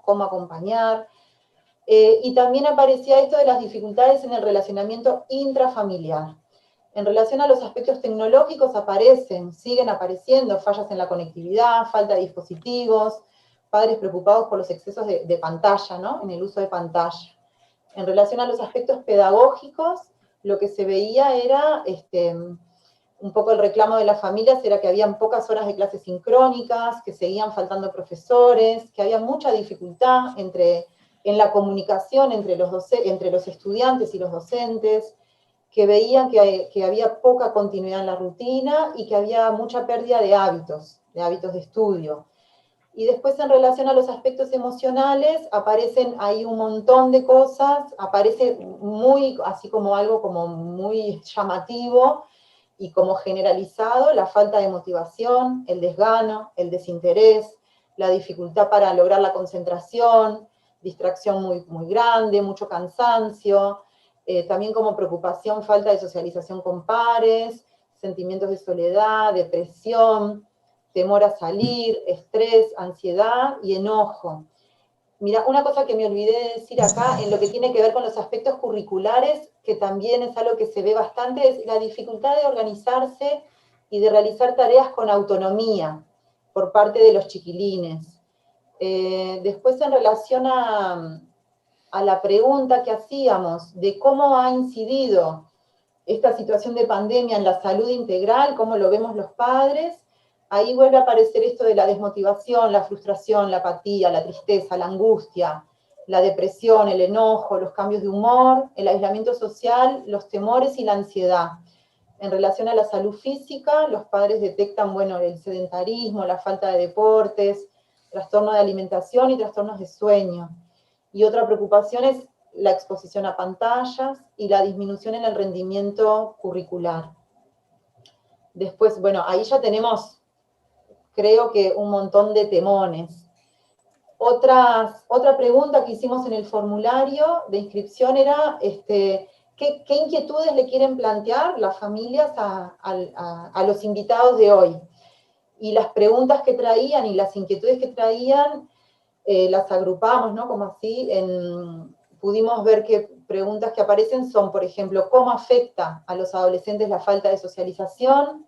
cómo acompañar. Y también aparecía esto de las dificultades en el relacionamiento intrafamiliar. En relación a los aspectos tecnológicos siguen apareciendo fallas en la conectividad, falta de dispositivos, padres preocupados por los excesos de pantalla, ¿no? En el uso de pantalla. En relación a los aspectos pedagógicos, lo que se veía era un poco el reclamo de las familias era que habían pocas horas de clases sincrónicas, que seguían faltando profesores, que había mucha dificultad en la comunicación entre los estudiantes y los docentes, que veían que había poca continuidad en la rutina y que había mucha pérdida de hábitos de estudio. Y después en relación a los aspectos emocionales, aparecen ahí un montón de cosas, aparece así como algo como muy llamativo y como generalizado, la falta de motivación, el desgano, el desinterés, la dificultad para lograr la concentración, distracción muy, muy grande, mucho cansancio, también como preocupación, falta de socialización con pares, sentimientos de soledad, depresión, temor a salir, estrés, ansiedad y enojo. Mira, una cosa que me olvidé de decir acá, en lo que tiene que ver con los aspectos curriculares, que también es algo que se ve bastante, es la dificultad de organizarse y de realizar tareas con autonomía por parte de los chiquilines. Después, en relación a la pregunta que hacíamos de cómo ha incidido esta situación de pandemia en la salud integral, cómo lo vemos los padres, ahí vuelve a aparecer esto de la desmotivación, la frustración, la apatía, la tristeza, la angustia, la depresión, el enojo, los cambios de humor, el aislamiento social, los temores y la ansiedad. En relación a la salud física, los padres detectan, bueno, el sedentarismo, la falta de deportes, trastorno de alimentación y trastornos de sueño. Y otra preocupación es la exposición a pantallas y la disminución en el rendimiento curricular. Después, bueno, ahí ya tenemos, creo que un montón de temones. Otra pregunta que hicimos en el formulario de inscripción era, ¿qué inquietudes le quieren plantear las familias a los invitados de hoy? Y las preguntas que traían y las inquietudes que traían, las agrupamos, ¿no? Como así, pudimos ver que preguntas que aparecen son, por ejemplo, ¿cómo afecta a los adolescentes la falta de socialización?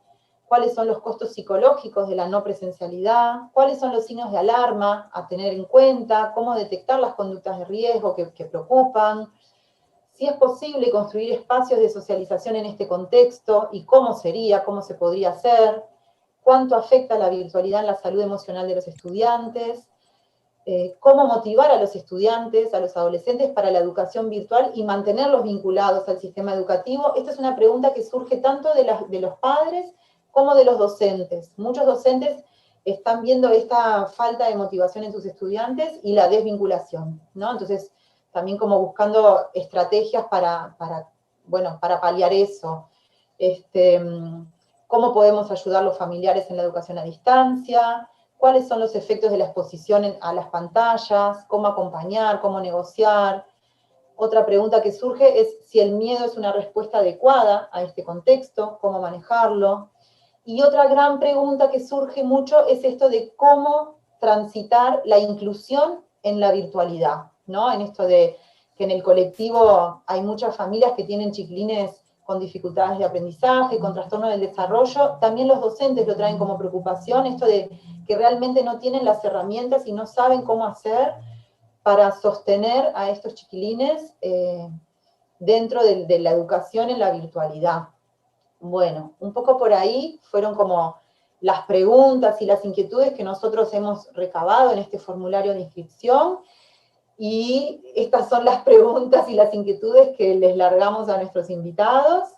¿Cuáles son los costos psicológicos de la no presencialidad? ¿Cuáles son los signos de alarma a tener en cuenta? ¿Cómo detectar las conductas de riesgo que preocupan? Si es posible construir espacios de socialización en este contexto y cómo se podría hacer, cuánto afecta la virtualidad en la salud emocional de los estudiantes, cómo motivar a los estudiantes, a los adolescentes para la educación virtual y mantenerlos vinculados al sistema educativo. Esta es una pregunta que surge tanto de los padres como de los docentes. Muchos docentes están viendo esta falta de motivación en sus estudiantes y la desvinculación, ¿no? Entonces, también como buscando estrategias para paliar eso. ¿Cómo podemos ayudar a los familiares en la educación a distancia? ¿Cuáles son los efectos de la exposición a las pantallas? ¿Cómo acompañar? ¿Cómo negociar? Otra pregunta que surge es si el miedo es una respuesta adecuada a este contexto, cómo manejarlo. Y otra gran pregunta que surge mucho es esto de cómo transitar la inclusión en la virtualidad, ¿no? En esto de que en el colectivo hay muchas familias que tienen chiquilines con dificultades de aprendizaje, con trastorno del desarrollo. También los docentes lo traen como preocupación, esto de que realmente no tienen las herramientas y no saben cómo hacer para sostener a estos chiquilines dentro de la educación en la virtualidad. Bueno, un poco por ahí fueron como las preguntas y las inquietudes que nosotros hemos recabado en este formulario de inscripción, y estas son las preguntas y las inquietudes que les largamos a nuestros invitados.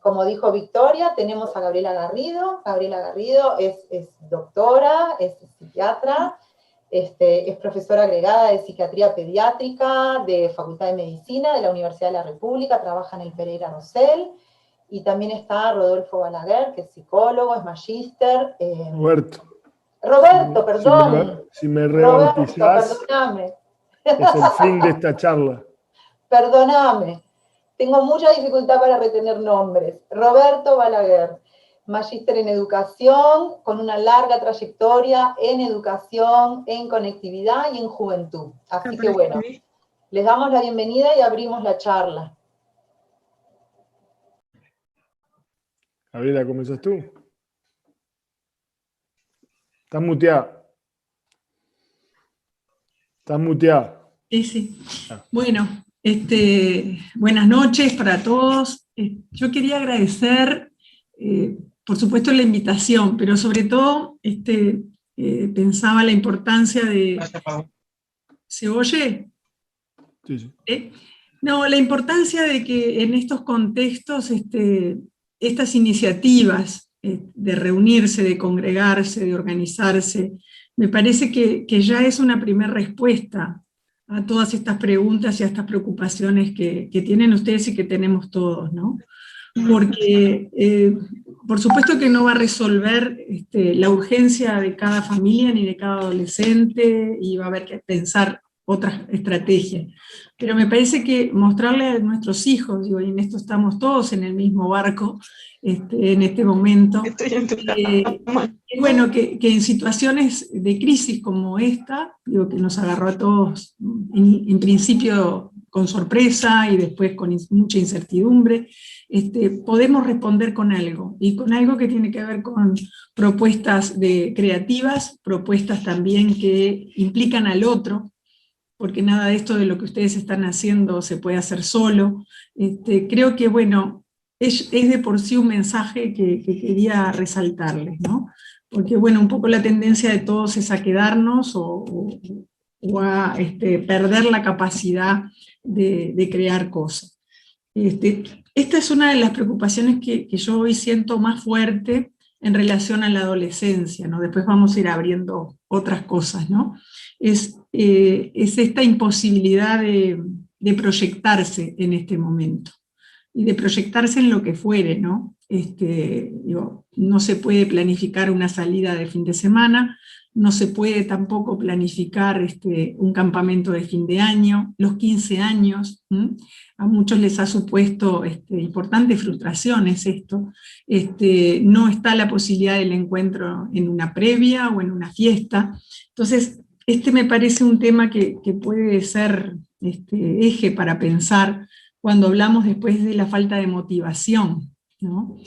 Como dijo Victoria, tenemos a Gabriela Garrido. Gabriela Garrido es doctora, es psiquiatra, es profesora agregada de psiquiatría pediátrica de Facultad de Medicina de la Universidad de la República, trabaja en el Pereira Rosell. Y también está Rodolfo Balaguer, que es psicólogo, es magíster. Roberto, perdón. Si me rebautizás, Roberto, perdóname. Es el fin de esta charla. Perdóname. Tengo mucha dificultad para retener nombres. Roberto Balaguer. magíster en educación, con una larga trayectoria en educación, en conectividad y en juventud. Así que bueno, les damos la bienvenida y abrimos la charla. Gabriela, ¿comenzás tú? Estás muteada. Estás muteada. Sí. Bueno, buenas noches para todos. Yo quería agradecer, por supuesto, la invitación, pero sobre todo pensaba la importancia de... ¿Se oye? Sí. No, la importancia de que en estos contextos estas iniciativas de reunirse, de congregarse, de organizarse, me parece que ya es una primera respuesta a todas estas preguntas y a estas preocupaciones que tienen ustedes y que tenemos todos, ¿no? Porque, por supuesto que no va a resolver la urgencia de cada familia ni de cada adolescente, y va a haber que pensar otras estrategias. Pero me parece que mostrarle a nuestros hijos, digo, y en esto estamos todos en el mismo barco en este momento, bueno, que en situaciones de crisis como esta, digo, que nos agarró a todos en principio con sorpresa y después con mucha incertidumbre, podemos responder con algo, y con algo que tiene que ver con propuestas creativas, propuestas también que implican al otro, porque nada de esto de lo que ustedes están haciendo se puede hacer solo. Creo que, bueno, es de por sí un mensaje que quería resaltarles, ¿no? Porque, bueno, un poco la tendencia de todos es a quedarnos o a perder la capacidad de crear cosas. Esta es una de las preocupaciones que yo hoy siento más fuerte en relación a la adolescencia, ¿no? Después vamos a ir abriendo otras cosas, ¿no? Es esta imposibilidad de proyectarse en este momento, y de proyectarse en lo que fuere, ¿no? No se puede planificar una salida de fin de semana, no se puede tampoco planificar un campamento de fin de año, los 15 años, a muchos les ha supuesto importantes frustraciones esto, no está la posibilidad del encuentro en una previa o en una fiesta. Entonces, me parece un tema que puede ser eje para pensar cuando hablamos después de la falta de motivación, ¿no?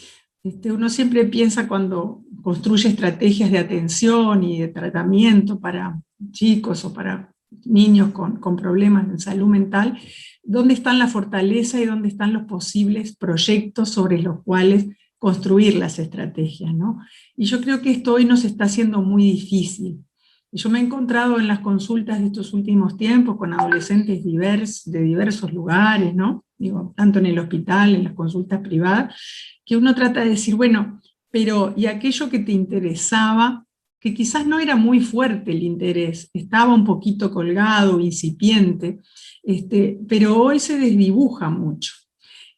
Uno siempre piensa cuando construye estrategias de atención y de tratamiento para chicos o para niños con problemas de salud mental, dónde están la fortaleza y dónde están los posibles proyectos sobre los cuales construir las estrategias, ¿no? Y yo creo que esto hoy nos está haciendo muy difícil. Yo me he encontrado en las consultas de estos últimos tiempos con adolescentes de diversos lugares, ¿no? Digo, tanto en el hospital, en las consultas privadas, que uno trata de decir, bueno, pero ¿y aquello que te interesaba? Que quizás no era muy fuerte el interés, estaba un poquito colgado, incipiente, pero hoy se desdibuja mucho.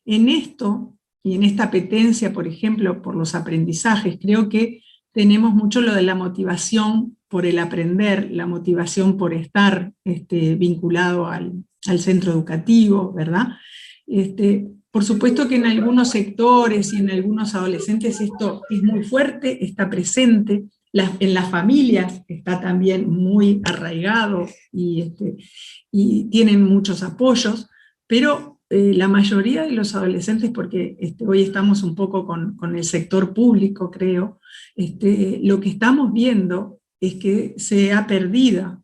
En esto, y en esta apetencia, por ejemplo, por los aprendizajes, creo que tenemos mucho lo de la motivación por el aprender, la motivación por estar vinculado al centro educativo, ¿verdad? Por supuesto que en algunos sectores y en algunos adolescentes esto es muy fuerte, está presente, en las familias está también muy arraigado y tienen muchos apoyos, pero la mayoría de los adolescentes, porque hoy estamos un poco con el sector público, creo, lo que estamos viendo es que se ha perdido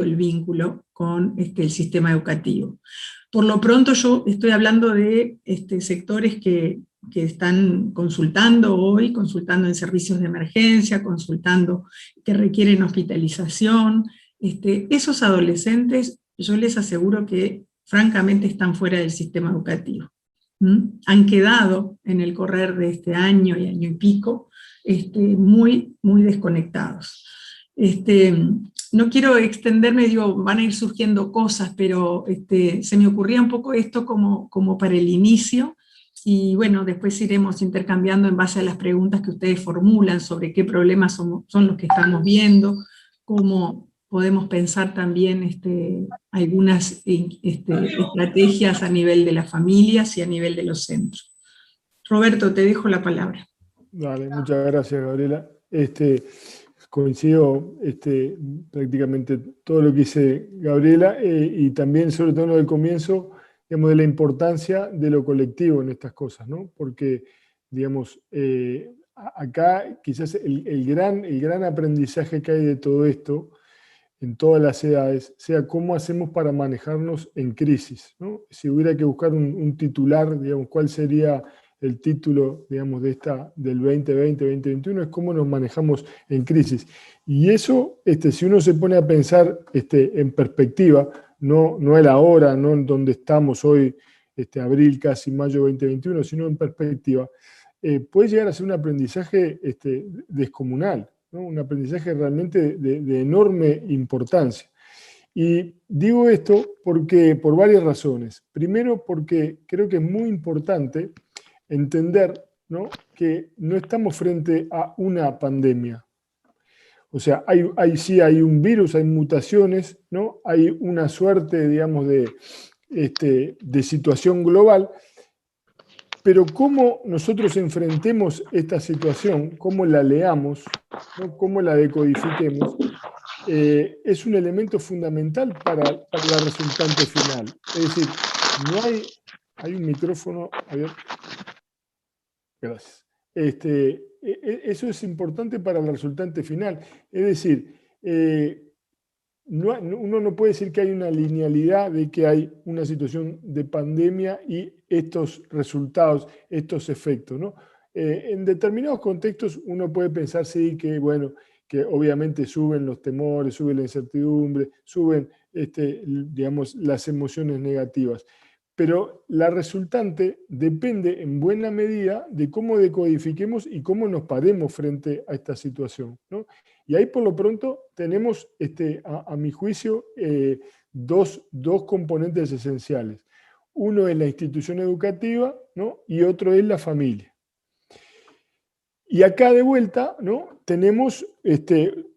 el vínculo con el sistema educativo. Por lo pronto yo estoy hablando de sectores que están consultando hoy, consultando en servicios de emergencia, consultando que requieren hospitalización. Esos adolescentes, yo les aseguro que francamente están fuera del sistema educativo. Han quedado en el correr de este año y año y pico muy, muy desconectados. No quiero extenderme, digo, van a ir surgiendo cosas, pero se me ocurría un poco esto como para el inicio, y bueno, después iremos intercambiando en base a las preguntas que ustedes formulan sobre qué problemas son los que estamos viendo, cómo podemos pensar también algunas estrategias a nivel de las familias y a nivel de los centros. Roberto, te dejo la palabra. Dale, muchas gracias, Gabriela. Coincido prácticamente todo lo que dice Gabriela y también, sobre todo en lo del comienzo, digamos, de la importancia de lo colectivo en estas cosas, ¿no? Porque, digamos, acá quizás el gran aprendizaje que hay de todo esto, en todas las edades, sea cómo hacemos para manejarnos en crisis, ¿no? Si hubiera que buscar un titular, digamos, ¿cuál sería el título, digamos, del 2020-2021? Es cómo nos manejamos en crisis. Y eso, si uno se pone a pensar en perspectiva, no el ahora, no en donde estamos hoy, abril, casi mayo 2021, sino en perspectiva, puede llegar a ser un aprendizaje descomunal, ¿no? Un aprendizaje realmente de enorme importancia. Y digo esto por varias razones. Primero, porque creo que es muy importante entender, ¿no?, que no estamos frente a una pandemia. O sea, sí hay un virus, hay mutaciones, ¿no? Hay una suerte, digamos, de situación global, pero cómo nosotros enfrentemos esta situación, cómo la leamos, ¿no?, cómo la decodifiquemos, es un elemento fundamental para la resultante final. Es decir, no hay un micrófono abierto. Gracias. Eso es importante para la resultante final. Es decir, uno no puede decir que hay una linealidad de que hay una situación de pandemia y estos resultados, estos efectos, ¿no? En determinados contextos uno puede pensar, sí, que bueno, que obviamente suben los temores, sube la incertidumbre, suben, digamos, las emociones negativas. Pero la resultante depende en buena medida de cómo decodifiquemos y cómo nos paremos frente a esta situación, ¿no? Y ahí por lo pronto tenemos, a mi juicio, dos componentes esenciales. Uno es la institución educativa, ¿no?, y otro es la familia. Y acá de vuelta, ¿no?, tenemos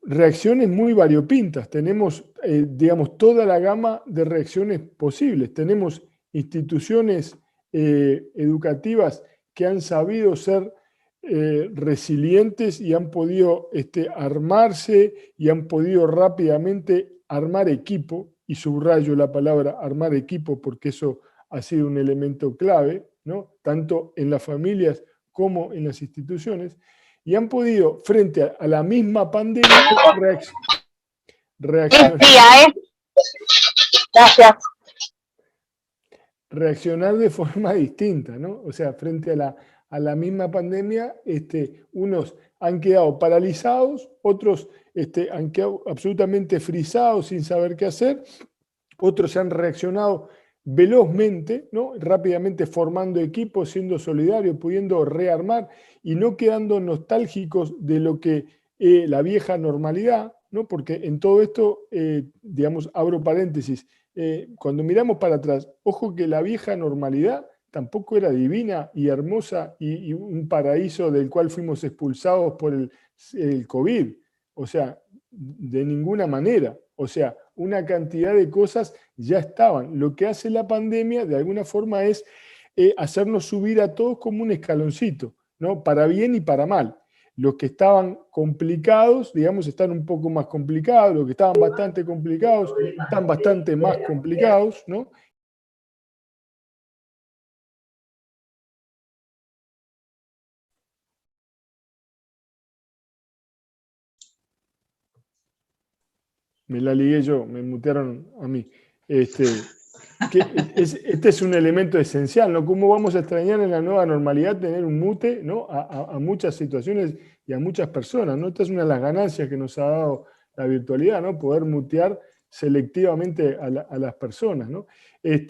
reacciones muy variopintas, tenemos, digamos, toda la gama de reacciones posibles. Tenemos instituciones educativas que han sabido ser resilientes y han podido armarse y han podido rápidamente armar equipo, y subrayo la palabra armar equipo porque eso ha sido un elemento clave, ¿no?, tanto en las familias como en las instituciones, y han podido, frente a la misma pandemia, reaccionar de forma distinta, ¿no? O sea, frente a la misma pandemia, unos han quedado paralizados, otros han quedado absolutamente frisados sin saber qué hacer, otros han reaccionado velozmente, ¿no?, rápidamente formando equipos, siendo solidarios, pudiendo rearmar y no quedando nostálgicos de lo que la vieja normalidad, ¿no? Porque en todo esto, digamos, abro paréntesis, cuando miramos para atrás, ojo que la vieja normalidad tampoco era divina y hermosa y un paraíso del cual fuimos expulsados por el COVID. O sea, de ninguna manera. O sea, una cantidad de cosas ya estaban. Lo que hace la pandemia, de alguna forma, es hacernos subir a todos como un escaloncito, ¿no?, para bien y para mal. Los que estaban complicados, digamos, están un poco más complicados, los que estaban bastante complicados, están bastante más complicados, ¿no? Me la ligué yo, me mutearon a mí. Este es un elemento esencial, ¿no? ¿Cómo vamos a extrañar en la nueva normalidad tener un mute, ¿no?, a muchas situaciones y a muchas personas, ¿no? Esta es una de las ganancias que nos ha dado la virtualidad, ¿no? Poder mutear selectivamente a las personas, ¿no? Es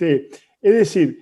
decir,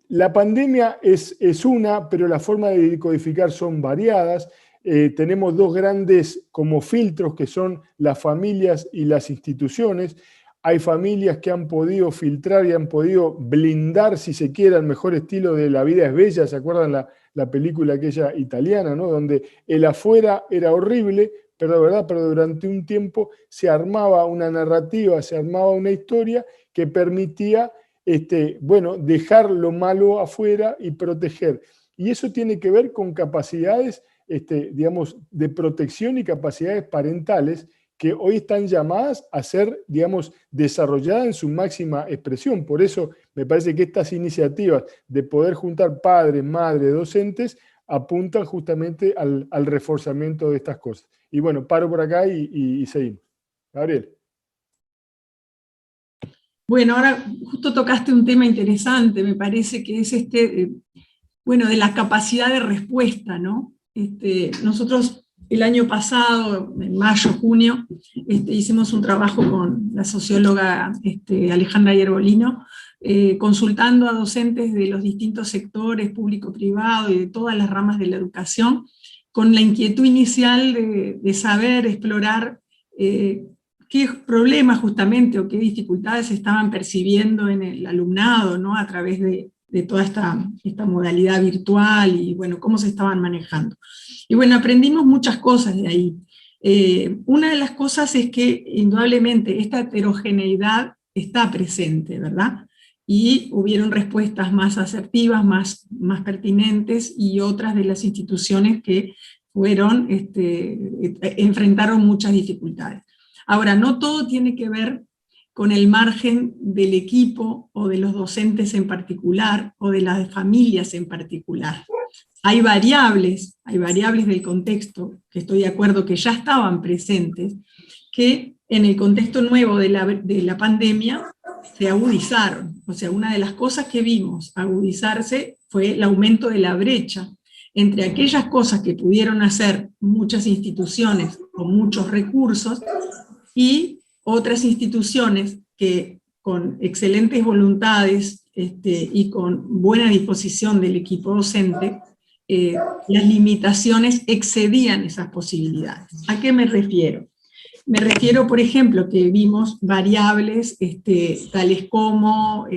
la pandemia es una, pero las formas de decodificar son variadas. Tenemos dos grandes como filtros que son las familias y las instituciones. Hay familias que han podido filtrar y han podido blindar, si se quiere, el mejor estilo de La vida es bella. ¿Se acuerdan la película aquella italiana, ¿no?, donde el afuera era horrible, pero durante un tiempo se armaba una narrativa, se armaba una historia que permitía dejar lo malo afuera y proteger. Y eso tiene que ver con capacidades digamos, de protección y capacidades parentales que hoy están llamadas a ser, digamos, desarrolladas en su máxima expresión. Por eso me parece que estas iniciativas de poder juntar padres, madres, docentes, apuntan justamente al reforzamiento de estas cosas. Y bueno, paro por acá y seguimos. Gabriel. Bueno, ahora justo tocaste un tema interesante, me parece que es bueno, de la capacidad de respuesta, ¿no? Nosotros el año pasado, en mayo, junio, hicimos un trabajo con la socióloga Alejandra Yerbolino, consultando a docentes de los distintos sectores, público-privado y de todas las ramas de la educación, con la inquietud inicial de saber, explorar qué problemas justamente o qué dificultades estaban percibiendo en el alumnado, ¿no? A través de toda esta modalidad virtual y bueno, cómo se estaban manejando. Y bueno, aprendimos muchas cosas de ahí. Una de las cosas es que indudablemente esta heterogeneidad está presente, ¿verdad? Y hubieron respuestas más asertivas, más pertinentes, y otras de las instituciones que enfrentaron muchas dificultades. Ahora, no todo tiene que ver con el margen del equipo o de los docentes en particular o de las familias en particular. Hay variables del contexto, que estoy de acuerdo que ya estaban presentes, que en el contexto nuevo de la pandemia se agudizaron. O sea, una de las cosas que vimos agudizarse fue el aumento de la brecha entre aquellas cosas que pudieron hacer muchas instituciones con muchos recursos y otras instituciones que con excelentes voluntades y con buena disposición del equipo docente, las limitaciones excedían esas posibilidades. ¿A qué me refiero? Me refiero, por ejemplo, que vimos variables tales como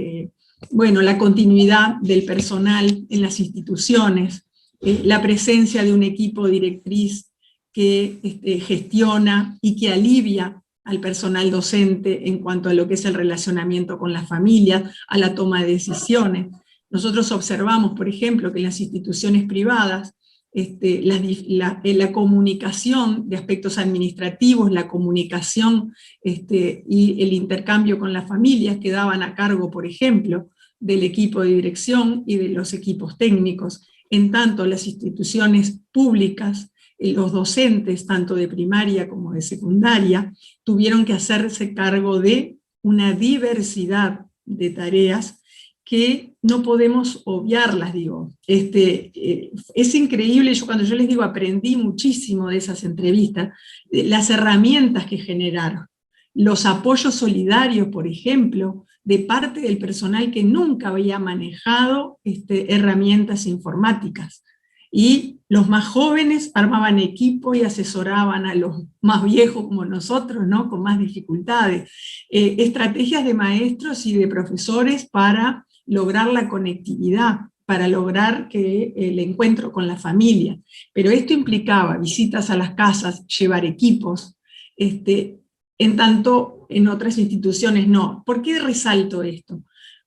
bueno, la continuidad del personal en las instituciones, la presencia de un equipo directriz que gestiona y que alivia al personal docente en cuanto a lo que es el relacionamiento con las familias, a la toma de decisiones. Nosotros observamos, por ejemplo, que en las instituciones privadas la comunicación de aspectos administrativos, la comunicación y el intercambio con las familias quedaban a cargo, por ejemplo, del equipo de dirección y de los equipos técnicos. En tanto, las instituciones públicas, los docentes, tanto de primaria como de secundaria, tuvieron que hacerse cargo de una diversidad de tareas que no podemos obviarlas, digo. Es increíble, cuando yo les digo aprendí muchísimo de esas entrevistas, las herramientas que generaron, los apoyos solidarios, por ejemplo, de parte del personal que nunca había manejado herramientas informáticas. Y los más jóvenes armaban equipo y asesoraban a los más viejos como nosotros, ¿no? Con más dificultades. Estrategias de maestros y de profesores para lograr la conectividad, para lograr el encuentro con la familia. Pero esto implicaba visitas a las casas, llevar equipos, en tanto en otras instituciones no. ¿Por qué resalto esto?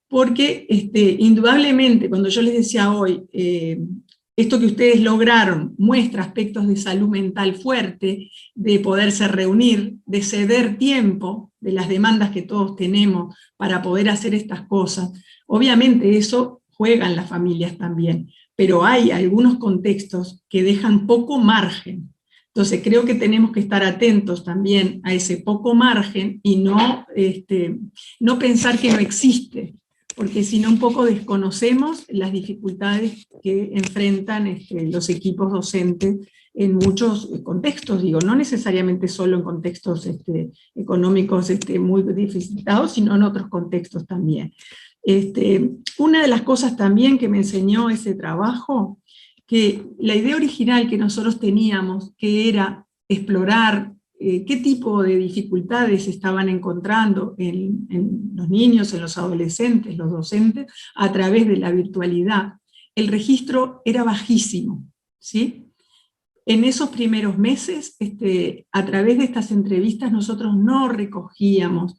Porque indudablemente, cuando yo les decía hoy, esto que ustedes lograron muestra aspectos de salud mental fuerte, de poderse reunir, de ceder tiempo, de las demandas que todos tenemos para poder hacer estas cosas. Obviamente eso juega en las familias también, pero hay algunos contextos que dejan poco margen. Entonces creo que tenemos que estar atentos también a ese poco margen y no pensar que no existe, porque si no un poco desconocemos las dificultades que enfrentan los equipos docentes en muchos contextos, digo, no necesariamente solo en contextos económicos muy deficitados, sino en otros contextos también. Una de las cosas también que me enseñó ese trabajo, que la idea original que nosotros teníamos, que era explorar qué tipo de dificultades estaban encontrando en los niños, en los adolescentes, los docentes, a través de la virtualidad, el registro era bajísimo, ¿sí? En esos primeros meses, a través de estas entrevistas, nosotros no recogíamos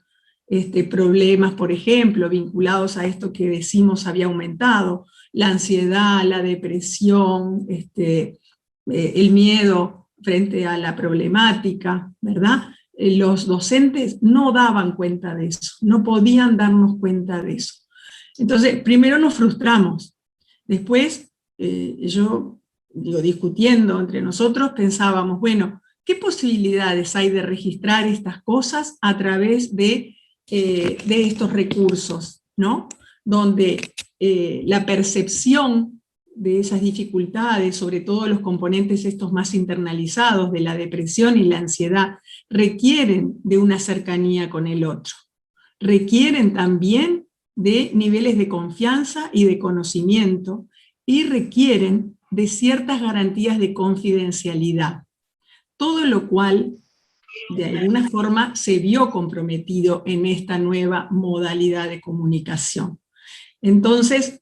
problemas, por ejemplo, vinculados a esto que decimos había aumentado, la ansiedad, la depresión, el miedo frente a la problemática, ¿verdad? Los docentes no daban cuenta de eso, no podían darnos cuenta de eso. Entonces, primero nos frustramos, después discutiendo entre nosotros, pensábamos, bueno, ¿qué posibilidades hay de registrar estas cosas a través de estos recursos, ¿no? Donde la percepción de esas dificultades, sobre todo los componentes estos más internalizados de la depresión y la ansiedad, requieren de una cercanía con el otro. Requieren también de niveles de confianza y de conocimiento, y requieren de ciertas garantías de confidencialidad. Todo lo cual, de alguna forma, se vio comprometido en esta nueva modalidad de comunicación. Entonces,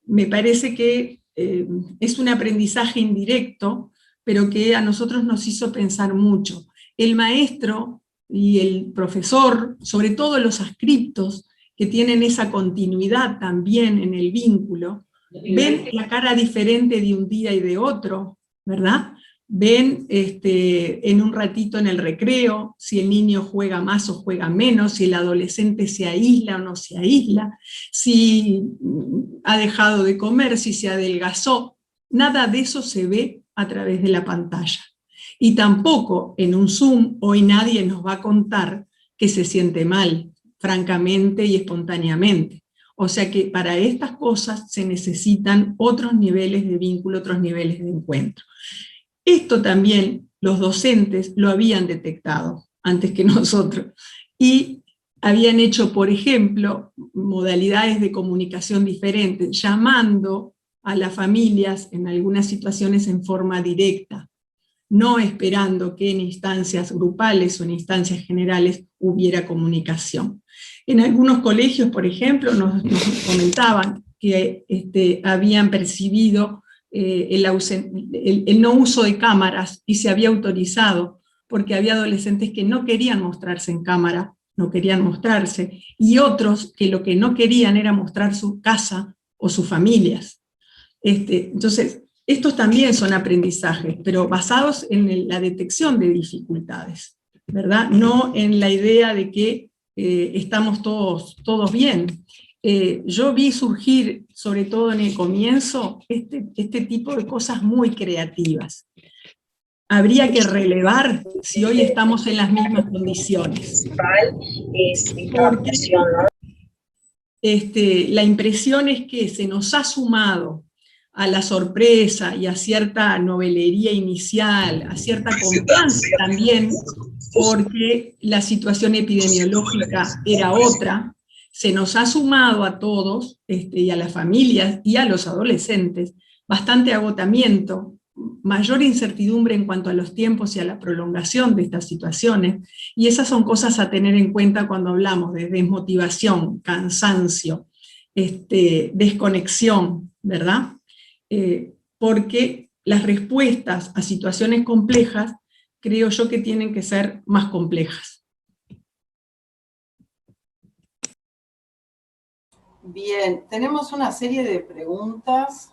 me parece que es un aprendizaje indirecto, pero que a nosotros nos hizo pensar mucho. El maestro y el profesor, sobre todo los adscriptos, que tienen esa continuidad también en el vínculo, ven la cara diferente de un día y de otro, ¿verdad? Ven en un ratito en el recreo, si el niño juega más o juega menos, si el adolescente se aísla o no se aísla, si ha dejado de comer, si se adelgazó. Nada de eso se ve a través de la pantalla. Y tampoco en un Zoom hoy nadie nos va a contar que se siente mal, francamente y espontáneamente. O sea que para estas cosas se necesitan otros niveles de vínculo, otros niveles de encuentro. Esto también los docentes lo habían detectado antes que nosotros, y habían hecho, por ejemplo, modalidades de comunicación diferentes, llamando a las familias en algunas situaciones en forma directa, no esperando que en instancias grupales o en instancias generales hubiera comunicación. En algunos colegios, por ejemplo, nos comentaban que habían percibido el no uso de cámaras, y se había autorizado, porque había adolescentes que no querían mostrarse en cámara, no querían mostrarse, y otros que lo que no querían era mostrar su casa o sus familias. Entonces, estos también son aprendizajes, pero basados en la detección de dificultades, ¿verdad? No en la idea de que estamos todos bien. Yo vi surgir, sobre todo en el comienzo, este tipo de cosas muy creativas. Habría que relevar si hoy estamos en las mismas condiciones. Porque la impresión es que se nos ha sumado a la sorpresa y a cierta novelería inicial, a cierta confianza también, porque la situación epidemiológica era otra, se nos ha sumado a todos, y a las familias y a los adolescentes, bastante agotamiento, mayor incertidumbre en cuanto a los tiempos y a la prolongación de estas situaciones, y esas son cosas a tener en cuenta cuando hablamos de desmotivación, cansancio, desconexión, ¿verdad? Porque las respuestas a situaciones complejas, creo yo que tienen que ser más complejas. Bien, tenemos una serie de preguntas.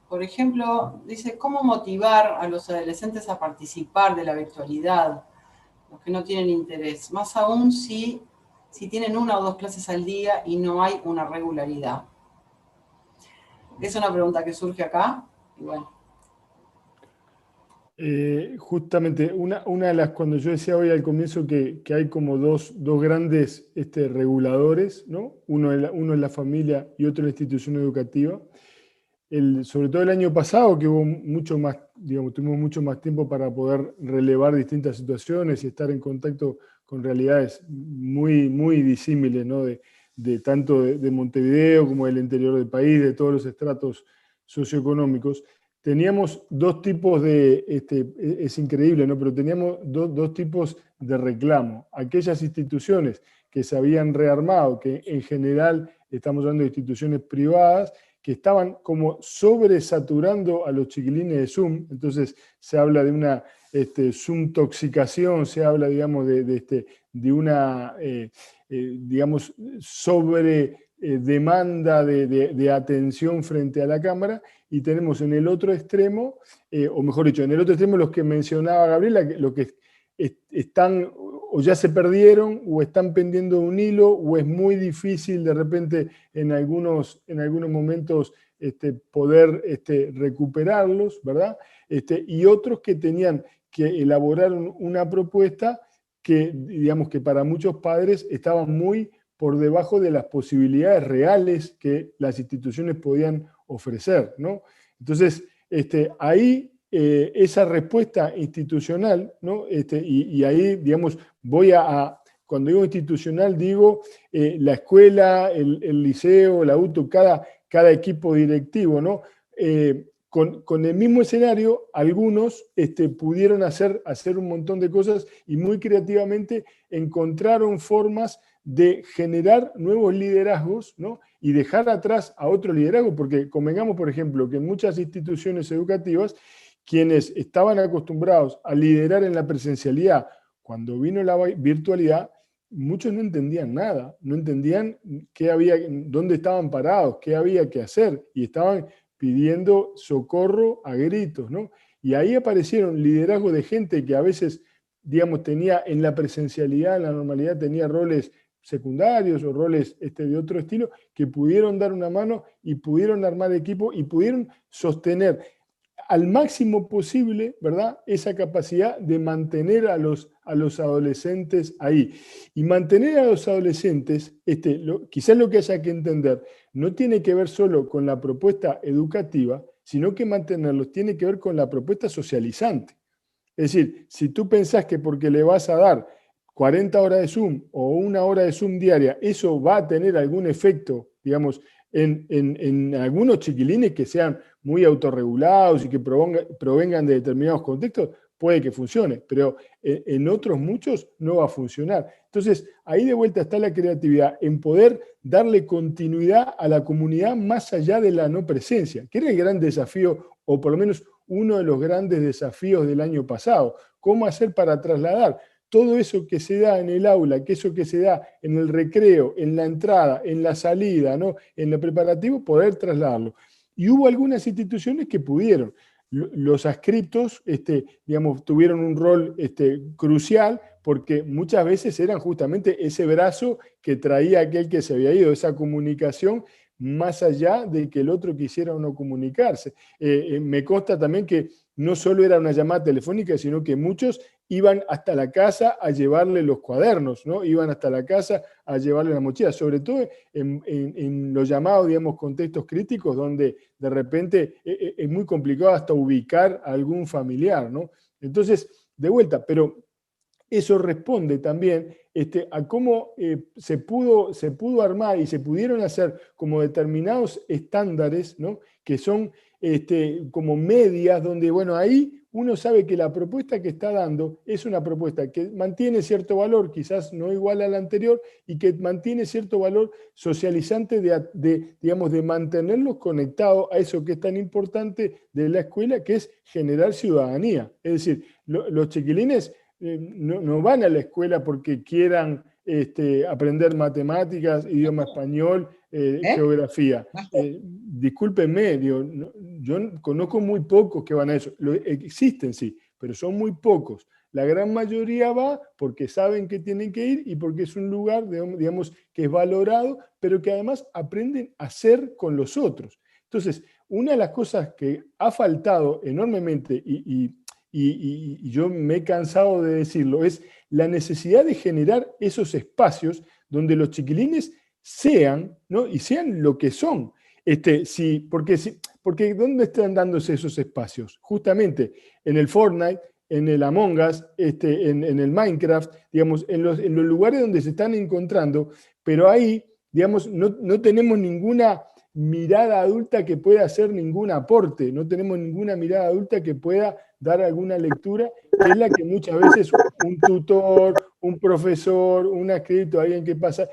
Por ejemplo, dice, ¿cómo motivar a los adolescentes a participar de la virtualidad? Los que no tienen interés, más aún si tienen 1 o 2 clases al día y no hay una regularidad. Es una pregunta que surge acá, y bueno. Justamente, una de las, cuando yo decía hoy al comienzo que hay como dos grandes reguladores, ¿no? Uno es la familia y otro la institución educativa. Sobre todo el año pasado, que hubo mucho más, digamos, tuvimos mucho más tiempo para poder relevar distintas situaciones y estar en contacto con realidades muy, muy disímiles, ¿no? Tanto de Montevideo como del interior del país, de todos los estratos socioeconómicos. Teníamos 2 tipos de, es increíble, ¿no? Pero teníamos dos tipos de reclamo. Aquellas instituciones que se habían rearmado, que en general estamos hablando de instituciones privadas, que estaban como sobresaturando a los chiquilines de Zoom. Entonces se habla de una Zoom toxicación, se habla, digamos, de una, digamos, demanda de atención frente a la cámara, y tenemos en el otro extremo, o mejor dicho, en el otro extremo los que mencionaba Gabriela, los que están o ya se perdieron o están pendiendo de un hilo, o es muy difícil de repente en algunos momentos poder recuperarlos, ¿verdad? Y otros que tenían que elaborar una propuesta que, digamos, que para muchos padres estaba muy por debajo de las posibilidades reales que las instituciones podían ofrecer, ¿no? Entonces, ahí esa respuesta institucional, ¿no? Y ahí, digamos, cuando digo institucional, digo la escuela, el liceo, la UTU, cada equipo directivo, ¿no? Con el mismo escenario, algunos pudieron hacer un montón de cosas y muy creativamente encontraron formas de generar nuevos liderazgos, ¿no? Y dejar atrás a otro liderazgo, porque convengamos, por ejemplo, que en muchas instituciones educativas, quienes estaban acostumbrados a liderar en la presencialidad, cuando vino la virtualidad, muchos no entendían nada, no entendían dónde estaban parados, qué había que hacer, y estaban pidiendo socorro a gritos, ¿no? Y ahí aparecieron liderazgos de gente que a veces, digamos, tenía en la presencialidad, en la normalidad, tenía roles secundarios o roles de otro estilo, que pudieron dar una mano y pudieron armar equipo y pudieron sostener al máximo posible, ¿verdad?, esa capacidad de mantener a los adolescentes ahí. Y mantener a los adolescentes, quizás lo que haya que entender, no tiene que ver solo con la propuesta educativa, sino que mantenerlos tiene que ver con la propuesta socializante. Es decir, si tú pensás que porque le vas a dar 40 horas de Zoom o 1 hora de Zoom diaria, eso va a tener algún efecto, digamos, en algunos chiquilines que sean muy autorregulados y que provengan de determinados contextos, puede que funcione, pero en otros muchos no va a funcionar. Entonces, ahí de vuelta está la creatividad, en poder darle continuidad a la comunidad más allá de la no presencia, que era el gran desafío, o por lo menos uno de los grandes desafíos del año pasado. ¿Cómo hacer para trasladar todo eso que se da en el aula, que eso que se da en el recreo, en la entrada, en la salida, ¿no?, en el preparativo, poder trasladarlo? Y hubo algunas instituciones que pudieron. Los adscriptos, digamos, tuvieron un rol crucial, porque muchas veces eran justamente ese brazo que traía aquel que se había ido, esa comunicación, más allá de que el otro quisiera o no comunicarse. Me consta también que no solo era una llamada telefónica, sino que muchos iban hasta la casa a llevarle los cuadernos, ¿no? Iban hasta la casa a llevarle la mochila, sobre todo en los llamados, digamos, contextos críticos, donde de repente es muy complicado hasta ubicar a algún familiar, ¿no? Entonces, de vuelta, pero eso responde también a cómo se pudo armar y se pudieron hacer como determinados estándares, ¿no?, que son como medias, donde, bueno, ahí uno sabe que la propuesta que está dando es una propuesta que mantiene cierto valor, quizás no igual a la anterior, y que mantiene cierto valor socializante digamos, de mantenerlos conectados a eso que es tan importante de la escuela, que es generar ciudadanía. Es decir, los chiquilines no van a la escuela porque quieran aprender matemáticas, idioma español, geografía. Discúlpenme, yo conozco muy pocos que van a eso. Existen, sí, pero son muy pocos. La gran mayoría va porque saben que tienen que ir y porque es un lugar, digamos, que es valorado, pero que además aprenden a ser con los otros. Entonces, una de las cosas que ha faltado enormemente, y yo me he cansado de decirlo, es la necesidad de generar esos espacios donde los chiquilines sean, ¿no?, y sean lo que son. Porque ¿dónde están dándose esos espacios? Justamente en el Fortnite, en el Among Us, en el Minecraft, digamos, en los lugares donde se están encontrando, pero ahí, digamos, no tenemos ninguna mirada adulta que pueda hacer ningún aporte, no tenemos ninguna mirada adulta que pueda dar alguna lectura, que es la que muchas veces un tutor, un profesor, un adscrito, alguien que pasa,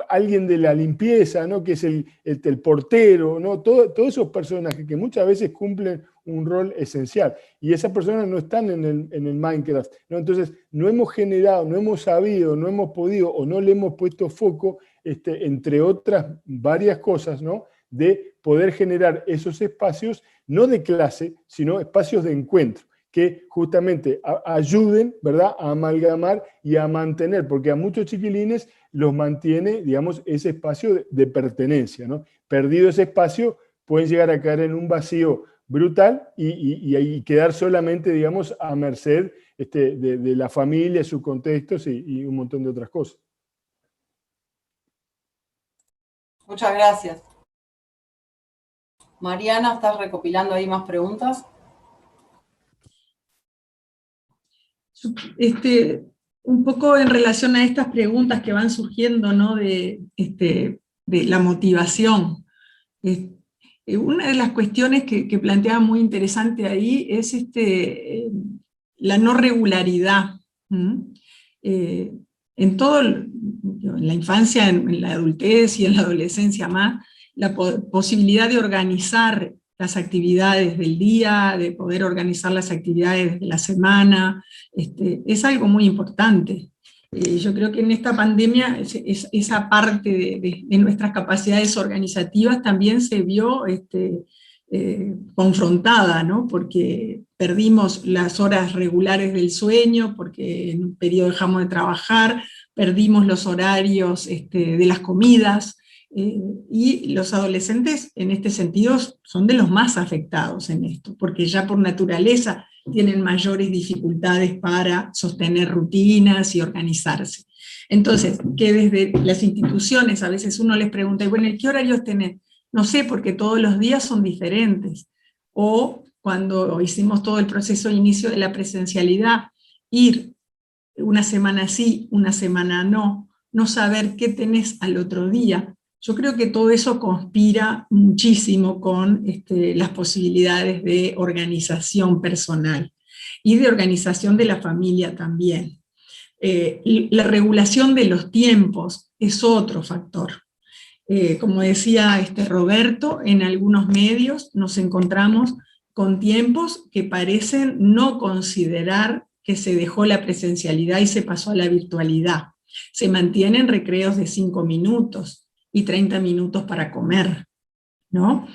alguien de la limpieza, ¿no?, que es el portero, ¿no?, todos esos personajes que muchas veces cumplen un rol esencial, y esas personas no están en el Minecraft, ¿no? Entonces no hemos generado, no hemos sabido, no hemos podido o no le hemos puesto foco entre otras varias cosas, ¿no?, de poder generar esos espacios, no de clase, sino espacios de encuentro, que justamente ayuden, ¿verdad?, a amalgamar y a mantener, porque a muchos chiquilines los mantiene, digamos, ese espacio de pertenencia, ¿no? Perdido ese espacio, pueden llegar a caer en un vacío brutal y quedar solamente, digamos, a merced de la familia, sus contextos y un montón de otras cosas. Muchas gracias. Mariana, ¿estás recopilando ahí más preguntas? Un poco en relación a estas preguntas que van surgiendo, ¿no?, de la motivación. Una de las cuestiones que planteaba muy interesante ahí es la no regularidad. En todo, en la infancia, en la adultez y en la adolescencia más, la posibilidad de organizar las actividades del día, de poder organizar las actividades de la semana, es algo muy importante. Yo creo que en esta pandemia esa parte de nuestras capacidades organizativas también se vio confrontada, ¿no?, porque perdimos las horas regulares del sueño, porque en un periodo dejamos de trabajar, perdimos los horarios de las comidas, y los adolescentes en este sentido son de los más afectados en esto, porque ya por naturaleza tienen mayores dificultades para sostener rutinas y organizarse. Entonces, que desde las instituciones a veces uno les pregunta, y bueno, ¿qué horarios tenés? No sé, porque todos los días son diferentes. O cuando hicimos todo el proceso de inicio de la presencialidad, ir una semana sí, una semana no saber qué tenés al otro día. Yo creo que todo eso conspira muchísimo con las posibilidades de organización personal y de organización de la familia también. La regulación de los tiempos es otro factor. Como decía Roberto, en algunos medios nos encontramos con tiempos que parecen no considerar que se dejó la presencialidad y se pasó a la virtualidad. Se mantienen recreos de 5 minutos y 30 minutos para comer, ¿no?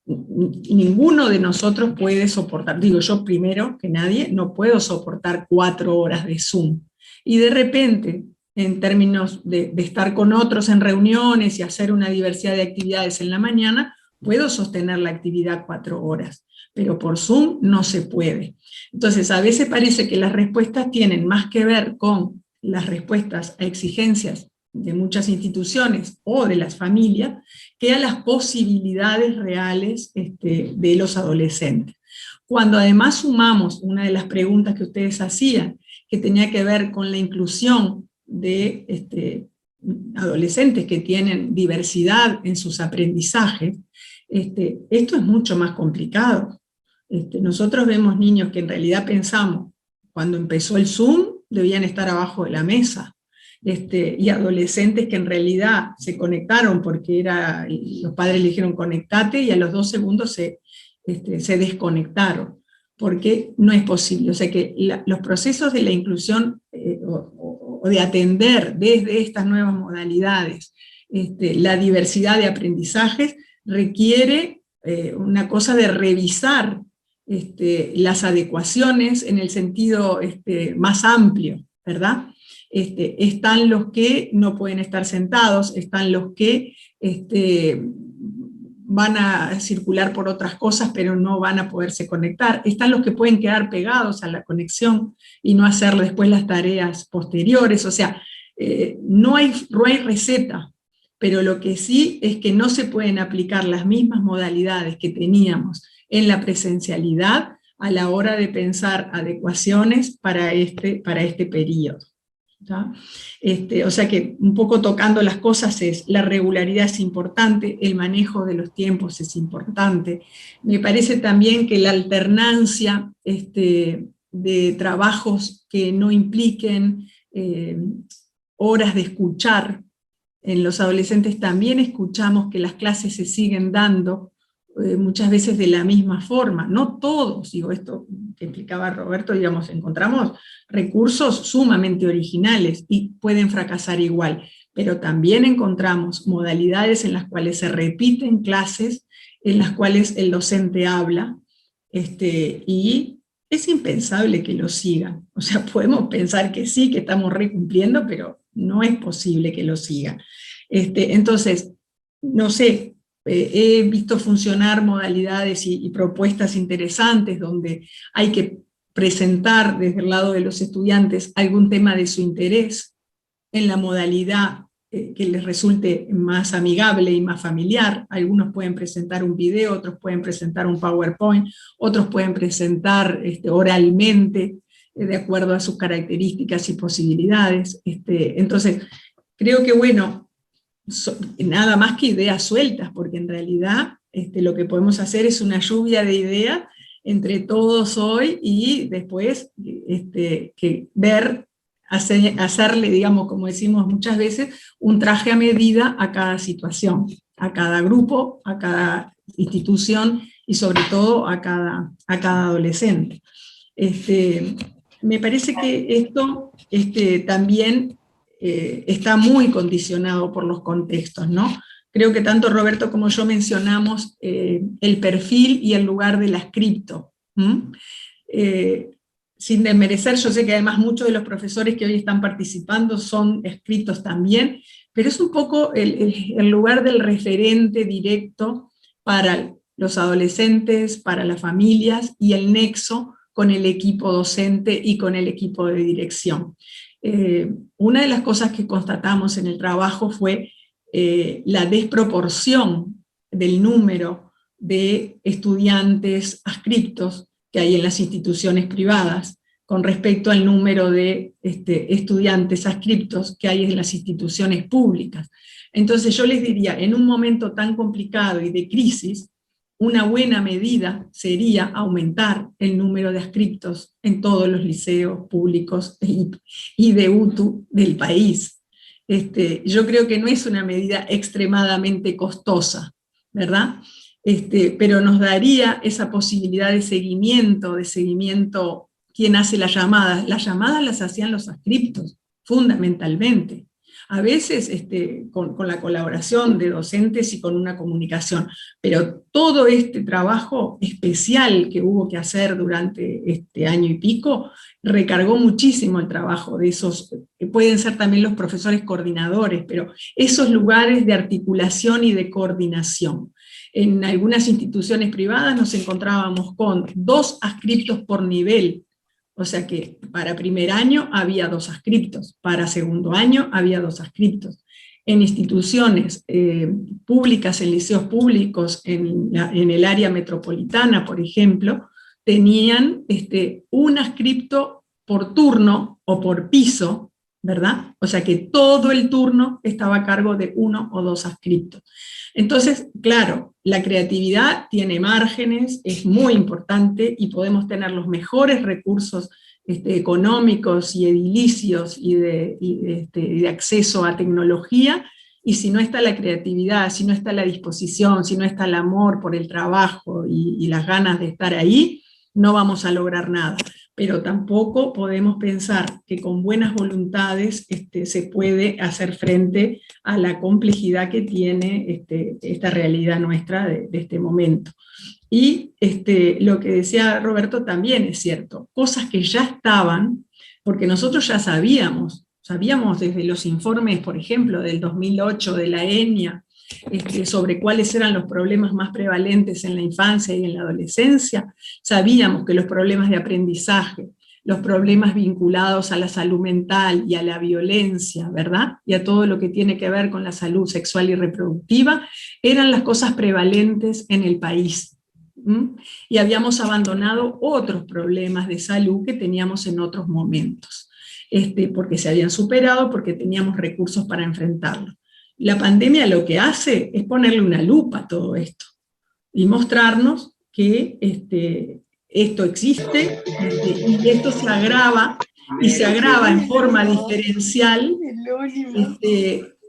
Ninguno de nosotros puede soportar, digo yo primero que nadie, no puedo soportar 4 horas de Zoom. Y de repente, en términos de estar con otros en reuniones y hacer una diversidad de actividades en la mañana, puedo sostener la actividad 4 horas, pero por Zoom no se puede. Entonces, a veces parece que las respuestas tienen más que ver con las respuestas a exigencias de muchas instituciones o de las familias, que a las posibilidades reales de los adolescentes. Cuando además sumamos una de las preguntas que ustedes hacían, que tenía que ver con la inclusión de adolescentes que tienen diversidad en sus aprendizajes, esto es mucho más complicado. Nosotros vemos niños que en realidad pensamos, cuando empezó el Zoom, debían estar abajo de la mesa, y adolescentes que en realidad se conectaron porque los padres le dijeron conectate, y a los 2 segundos se desconectaron, porque no es posible. O sea que los procesos de la inclusión o de atender desde estas nuevas modalidades la diversidad de aprendizajes requiere una cosa de revisar las adecuaciones en el sentido más amplio, ¿verdad? Están los que no pueden estar sentados, están los que van a circular por otras cosas pero no van a poderse conectar, están los que pueden quedar pegados a la conexión y no hacer después las tareas posteriores. O sea, no hay receta, pero lo que sí es que no se pueden aplicar las mismas modalidades que teníamos en la presencialidad a la hora de pensar adecuaciones para este periodo. O sea que un poco tocando las cosas la regularidad es importante, el manejo de los tiempos es importante. Me parece también que la alternancia de trabajos que no impliquen horas de escuchar. En los adolescentes también escuchamos que las clases se siguen dando muchas veces de la misma forma, no todos, digo esto que explicaba Roberto, digamos, encontramos recursos sumamente originales y pueden fracasar igual, pero también encontramos modalidades en las cuales se repiten clases, en las cuales el docente habla, y es impensable que lo sigan. O sea, podemos pensar que sí, que estamos recumpliendo, pero no es posible que lo sigan. Entonces, no sé, he visto funcionar modalidades y propuestas interesantes donde hay que presentar desde el lado de los estudiantes algún tema de su interés en la modalidad que les resulte más amigable y más familiar. Algunos pueden presentar un video, otros pueden presentar un PowerPoint, otros pueden presentar oralmente, de acuerdo a sus características y posibilidades. Entonces, creo que, bueno, nada más que ideas sueltas, porque en realidad lo que podemos hacer es una lluvia de ideas entre todos hoy, y después hacerle, digamos, como decimos muchas veces, un traje a medida a cada situación, a cada grupo, a cada institución y sobre todo a cada adolescente. Me parece que esto también está muy condicionado por los contextos, ¿no? Creo que tanto Roberto como yo mencionamos el perfil y el lugar de las cripto. Sin desmerecer, yo sé que además muchos de los profesores que hoy están participando son escritos también, pero es un poco el lugar del referente directo para los adolescentes, para las familias, y el nexo con el equipo docente y con el equipo de dirección. Una de las cosas que constatamos en el trabajo fue la desproporción del número de estudiantes adscriptos que hay en las instituciones privadas con respecto al número de estudiantes adscriptos que hay en las instituciones públicas. Entonces yo les diría, en un momento tan complicado y de crisis, una buena medida sería aumentar el número de adscriptos en todos los liceos públicos y de UTU del país. Yo creo que no es una medida extremadamente costosa, ¿verdad? Pero nos daría esa posibilidad de seguimiento, ¿quién hace las llamadas? Las llamadas las hacían los adscriptos, fundamentalmente. A veces con la colaboración de docentes y con una comunicación, pero todo este trabajo especial que hubo que hacer durante este año y pico, recargó muchísimo el trabajo de esos, que pueden ser también los profesores coordinadores, pero esos lugares de articulación y de coordinación. En algunas instituciones privadas nos encontrábamos con 2 adscriptos por nivel, o sea que para primer año había 2 adscriptos, para segundo año había 2 adscriptos. En instituciones públicas, en liceos públicos, en el área metropolitana, por ejemplo, tenían un adscripto por turno o por piso, ¿verdad? O sea que todo el turno estaba a cargo de 1 o 2 adscriptos. Entonces, claro, la creatividad tiene márgenes, es muy importante, y podemos tener los mejores recursos económicos y edilicios y de acceso a tecnología, y si no está la creatividad, si no está la disposición, si no está el amor por el trabajo y las ganas de estar ahí, no vamos a lograr nada. Pero tampoco podemos pensar que con buenas voluntades se puede hacer frente a la complejidad que tiene esta realidad nuestra de este momento. Y lo que decía Roberto también es cierto, cosas que ya estaban, porque nosotros ya sabíamos desde los informes, por ejemplo, del 2008 de la ENIA, sobre cuáles eran los problemas más prevalentes en la infancia y en la adolescencia. Sabíamos que los problemas de aprendizaje, los problemas vinculados a la salud mental y a la violencia, ¿verdad? Y a todo lo que tiene que ver con la salud sexual y reproductiva, eran las cosas prevalentes en el país. Y habíamos abandonado otros problemas de salud que teníamos en otros momentos, porque se habían superado, porque teníamos recursos para enfrentarlos. La pandemia lo que hace es ponerle una lupa a todo esto y mostrarnos que esto existe y que esto se agrava, y se agrava en forma diferencial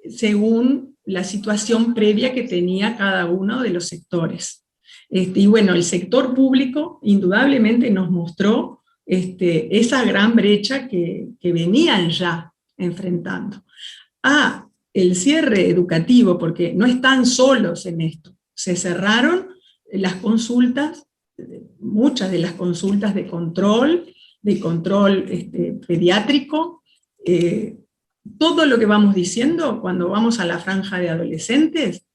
según la situación previa que tenía cada uno de los sectores. Y bueno, el sector público indudablemente nos mostró esa gran brecha que venían ya enfrentando. el cierre educativo, porque no están solos en esto. Se cerraron las consultas, muchas de las consultas de control pediátrico, todo lo que vamos diciendo cuando vamos a la franja de adolescentes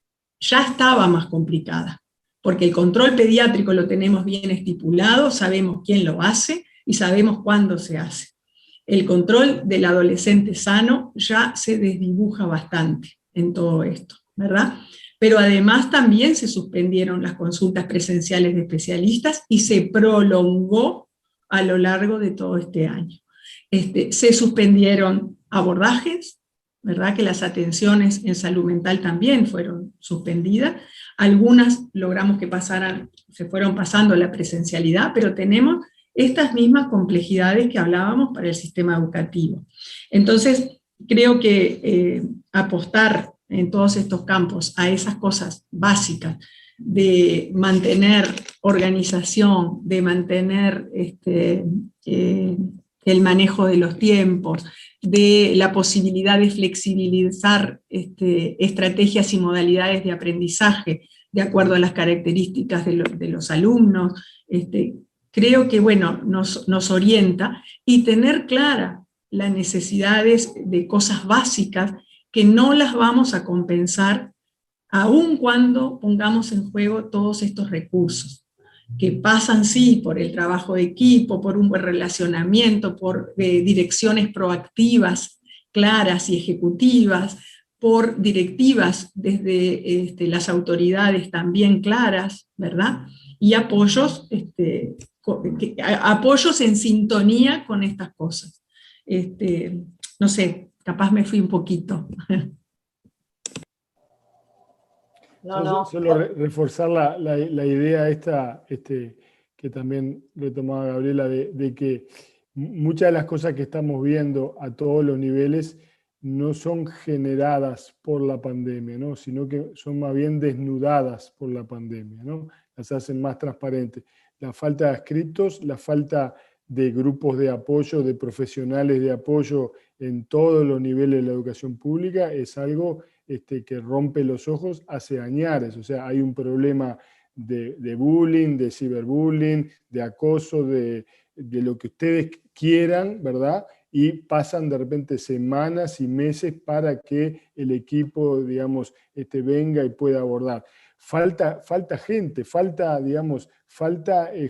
ya estaba más complicada, porque el control pediátrico lo tenemos bien estipulado, sabemos quién lo hace y sabemos cuándo se hace. El control del adolescente sano ya se desdibuja bastante en todo esto, ¿verdad? Pero además también se suspendieron las consultas presenciales de especialistas y se prolongó a lo largo de todo este año. Se suspendieron abordajes, ¿verdad? Que las atenciones en salud mental también fueron suspendidas. Algunas logramos que se fueron pasando a la presencialidad, pero tenemos estas mismas complejidades que hablábamos para el sistema educativo. Entonces, creo que apostar en todos estos campos a esas cosas básicas, de mantener organización, de mantener el manejo de los tiempos, de la posibilidad de flexibilizar estrategias y modalidades de aprendizaje de acuerdo a las características de los alumnos, creo que bueno, nos orienta, y tener clara las necesidades de cosas básicas que no las vamos a compensar aun cuando pongamos en juego todos estos recursos, que pasan sí por el trabajo de equipo, por un buen relacionamiento, por direcciones proactivas, claras y ejecutivas, por directivas desde las autoridades también claras, ¿verdad? Y apoyos, apoyos en sintonía con estas cosas. No sé, capaz me fui un poquito. Solo reforzar la idea esta que también retomaba Gabriela, de que muchas de las cosas que estamos viendo a todos los niveles no son generadas por la pandemia, ¿no? Sino que son más bien desnudadas por la pandemia, ¿no? Las hacen más transparentes. La falta de adscriptos, la falta de grupos de apoyo, de profesionales de apoyo en todos los niveles de la educación pública es algo que rompe los ojos hace años. O sea, hay un problema de bullying, de ciberbullying, de acoso, de lo que ustedes quieran, ¿verdad? Y pasan de repente semanas y meses para que el equipo, digamos, venga y pueda abordar. Falta gente, falta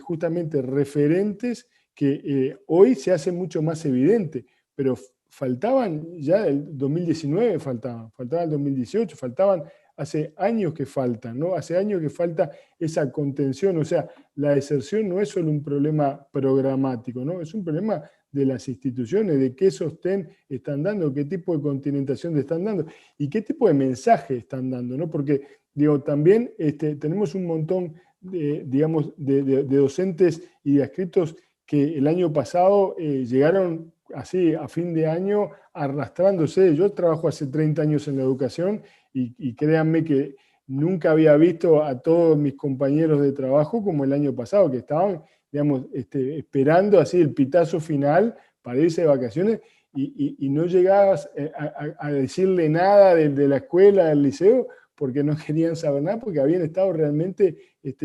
justamente referentes que hoy se hace mucho más evidente, pero faltaban ya el 2019, faltaba el 2018, faltaban hace años que faltan, ¿no? Hace años que falta esa contención, o sea, la deserción no es solo un problema programático, ¿no? Es un problema de las instituciones, de qué sostén están dando, qué tipo de continentación están dando y qué tipo de mensaje están dando, ¿no? Porque, digo, también tenemos un montón de docentes y de adscriptos que el año pasado llegaron así a fin de año arrastrándose. Yo trabajo hace 30 años en la educación y créanme que nunca había visto a todos mis compañeros de trabajo como el año pasado, que estaban, digamos, esperando así el pitazo final para irse de vacaciones y no llegabas a decirle nada de la escuela, del liceo, porque no querían saber nada, porque habían estado realmente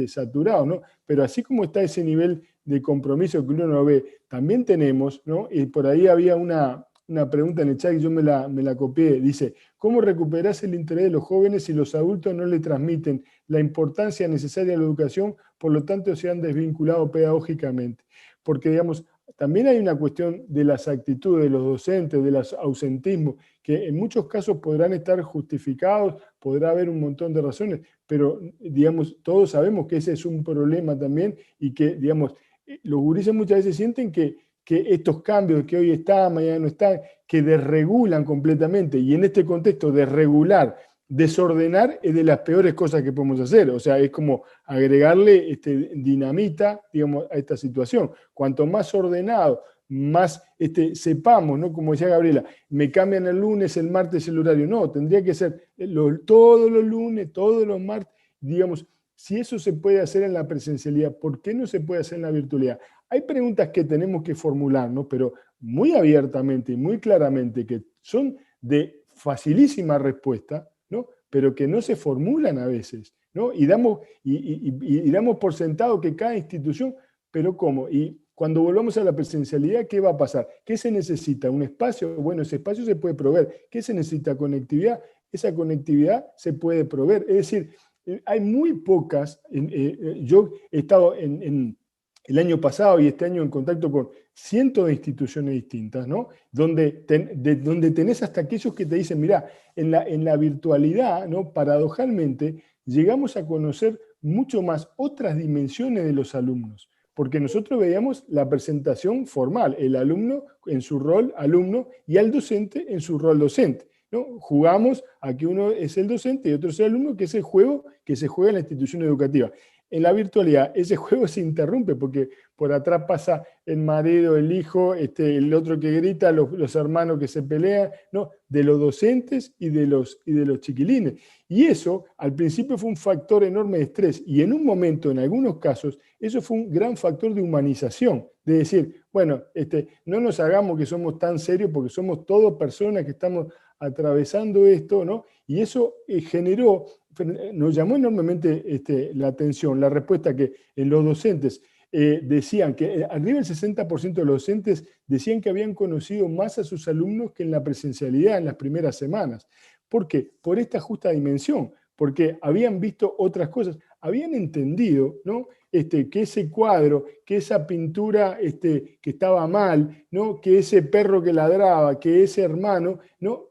saturados, ¿no? Pero así como está ese nivel de compromiso que uno no ve, también tenemos, ¿no? Y por ahí había una pregunta en el chat y yo me la copié, dice, ¿cómo recuperás el interés de los jóvenes si los adultos no le transmiten la importancia necesaria de la educación, por lo tanto se han desvinculado pedagógicamente? Porque, digamos, también hay una cuestión de las actitudes de los docentes, de los ausentismos, que en muchos casos podrán estar justificados, podrá haber un montón de razones, pero, digamos, todos sabemos que ese es un problema también y que, digamos, los gurises muchas veces sienten que estos cambios que hoy están, mañana no están, que desregulan completamente, y en este contexto desregular, desordenar es de las peores cosas que podemos hacer, o sea, es como agregarle dinamita, digamos, a esta situación. Cuanto más ordenado, más sepamos, ¿no? Como decía Gabriela, me cambian el lunes, el martes el horario, no, tendría que ser todos los lunes, todos los martes, digamos. Si eso se puede hacer en la presencialidad, ¿por qué no se puede hacer en la virtualidad? Hay preguntas que tenemos que formular, ¿no? Pero muy abiertamente y muy claramente, que son de facilísima respuesta, ¿no? Pero que no se formulan a veces, ¿no? Y damos por sentado que cada institución, pero ¿cómo? Y cuando volvamos a la presencialidad, ¿qué va a pasar? ¿Qué se necesita? ¿Un espacio? Bueno, ese espacio se puede proveer. ¿Qué se necesita? Conectividad. Esa conectividad se puede proveer. Es decir, hay muy pocas, yo he estado el año pasado y este año en contacto con cientos de instituciones distintas, ¿no? Donde tenés hasta aquellos que te dicen, mirá, en la virtualidad, ¿no? Paradojalmente, llegamos a conocer mucho más otras dimensiones de los alumnos, porque nosotros veíamos la presentación formal, el alumno en su rol alumno y al docente en su rol docente, ¿no? Jugamos a que uno es el docente y otro es el alumno, que es el juego que se juega en la institución educativa. En la virtualidad ese juego se interrumpe porque por atrás pasa el marido, el hijo, el otro que grita, los hermanos que se pelean, ¿no? De los docentes y de los chiquilines. Y eso al principio fue un factor enorme de estrés y en un momento, en algunos casos, eso fue un gran factor de humanización, de decir, bueno, no nos hagamos que somos tan serios porque somos todos personas que estamos atravesando esto, ¿no? Y eso nos llamó enormemente la atención, la respuesta que los docentes decían que arriba del 60% de los docentes decían que habían conocido más a sus alumnos que en la presencialidad en las primeras semanas. ¿Por qué? Por esta justa dimensión, porque habían visto otras cosas, habían entendido, ¿no? Que ese cuadro, que esa pintura que estaba mal, ¿no? Que ese perro que ladraba, que ese hermano, ¿no?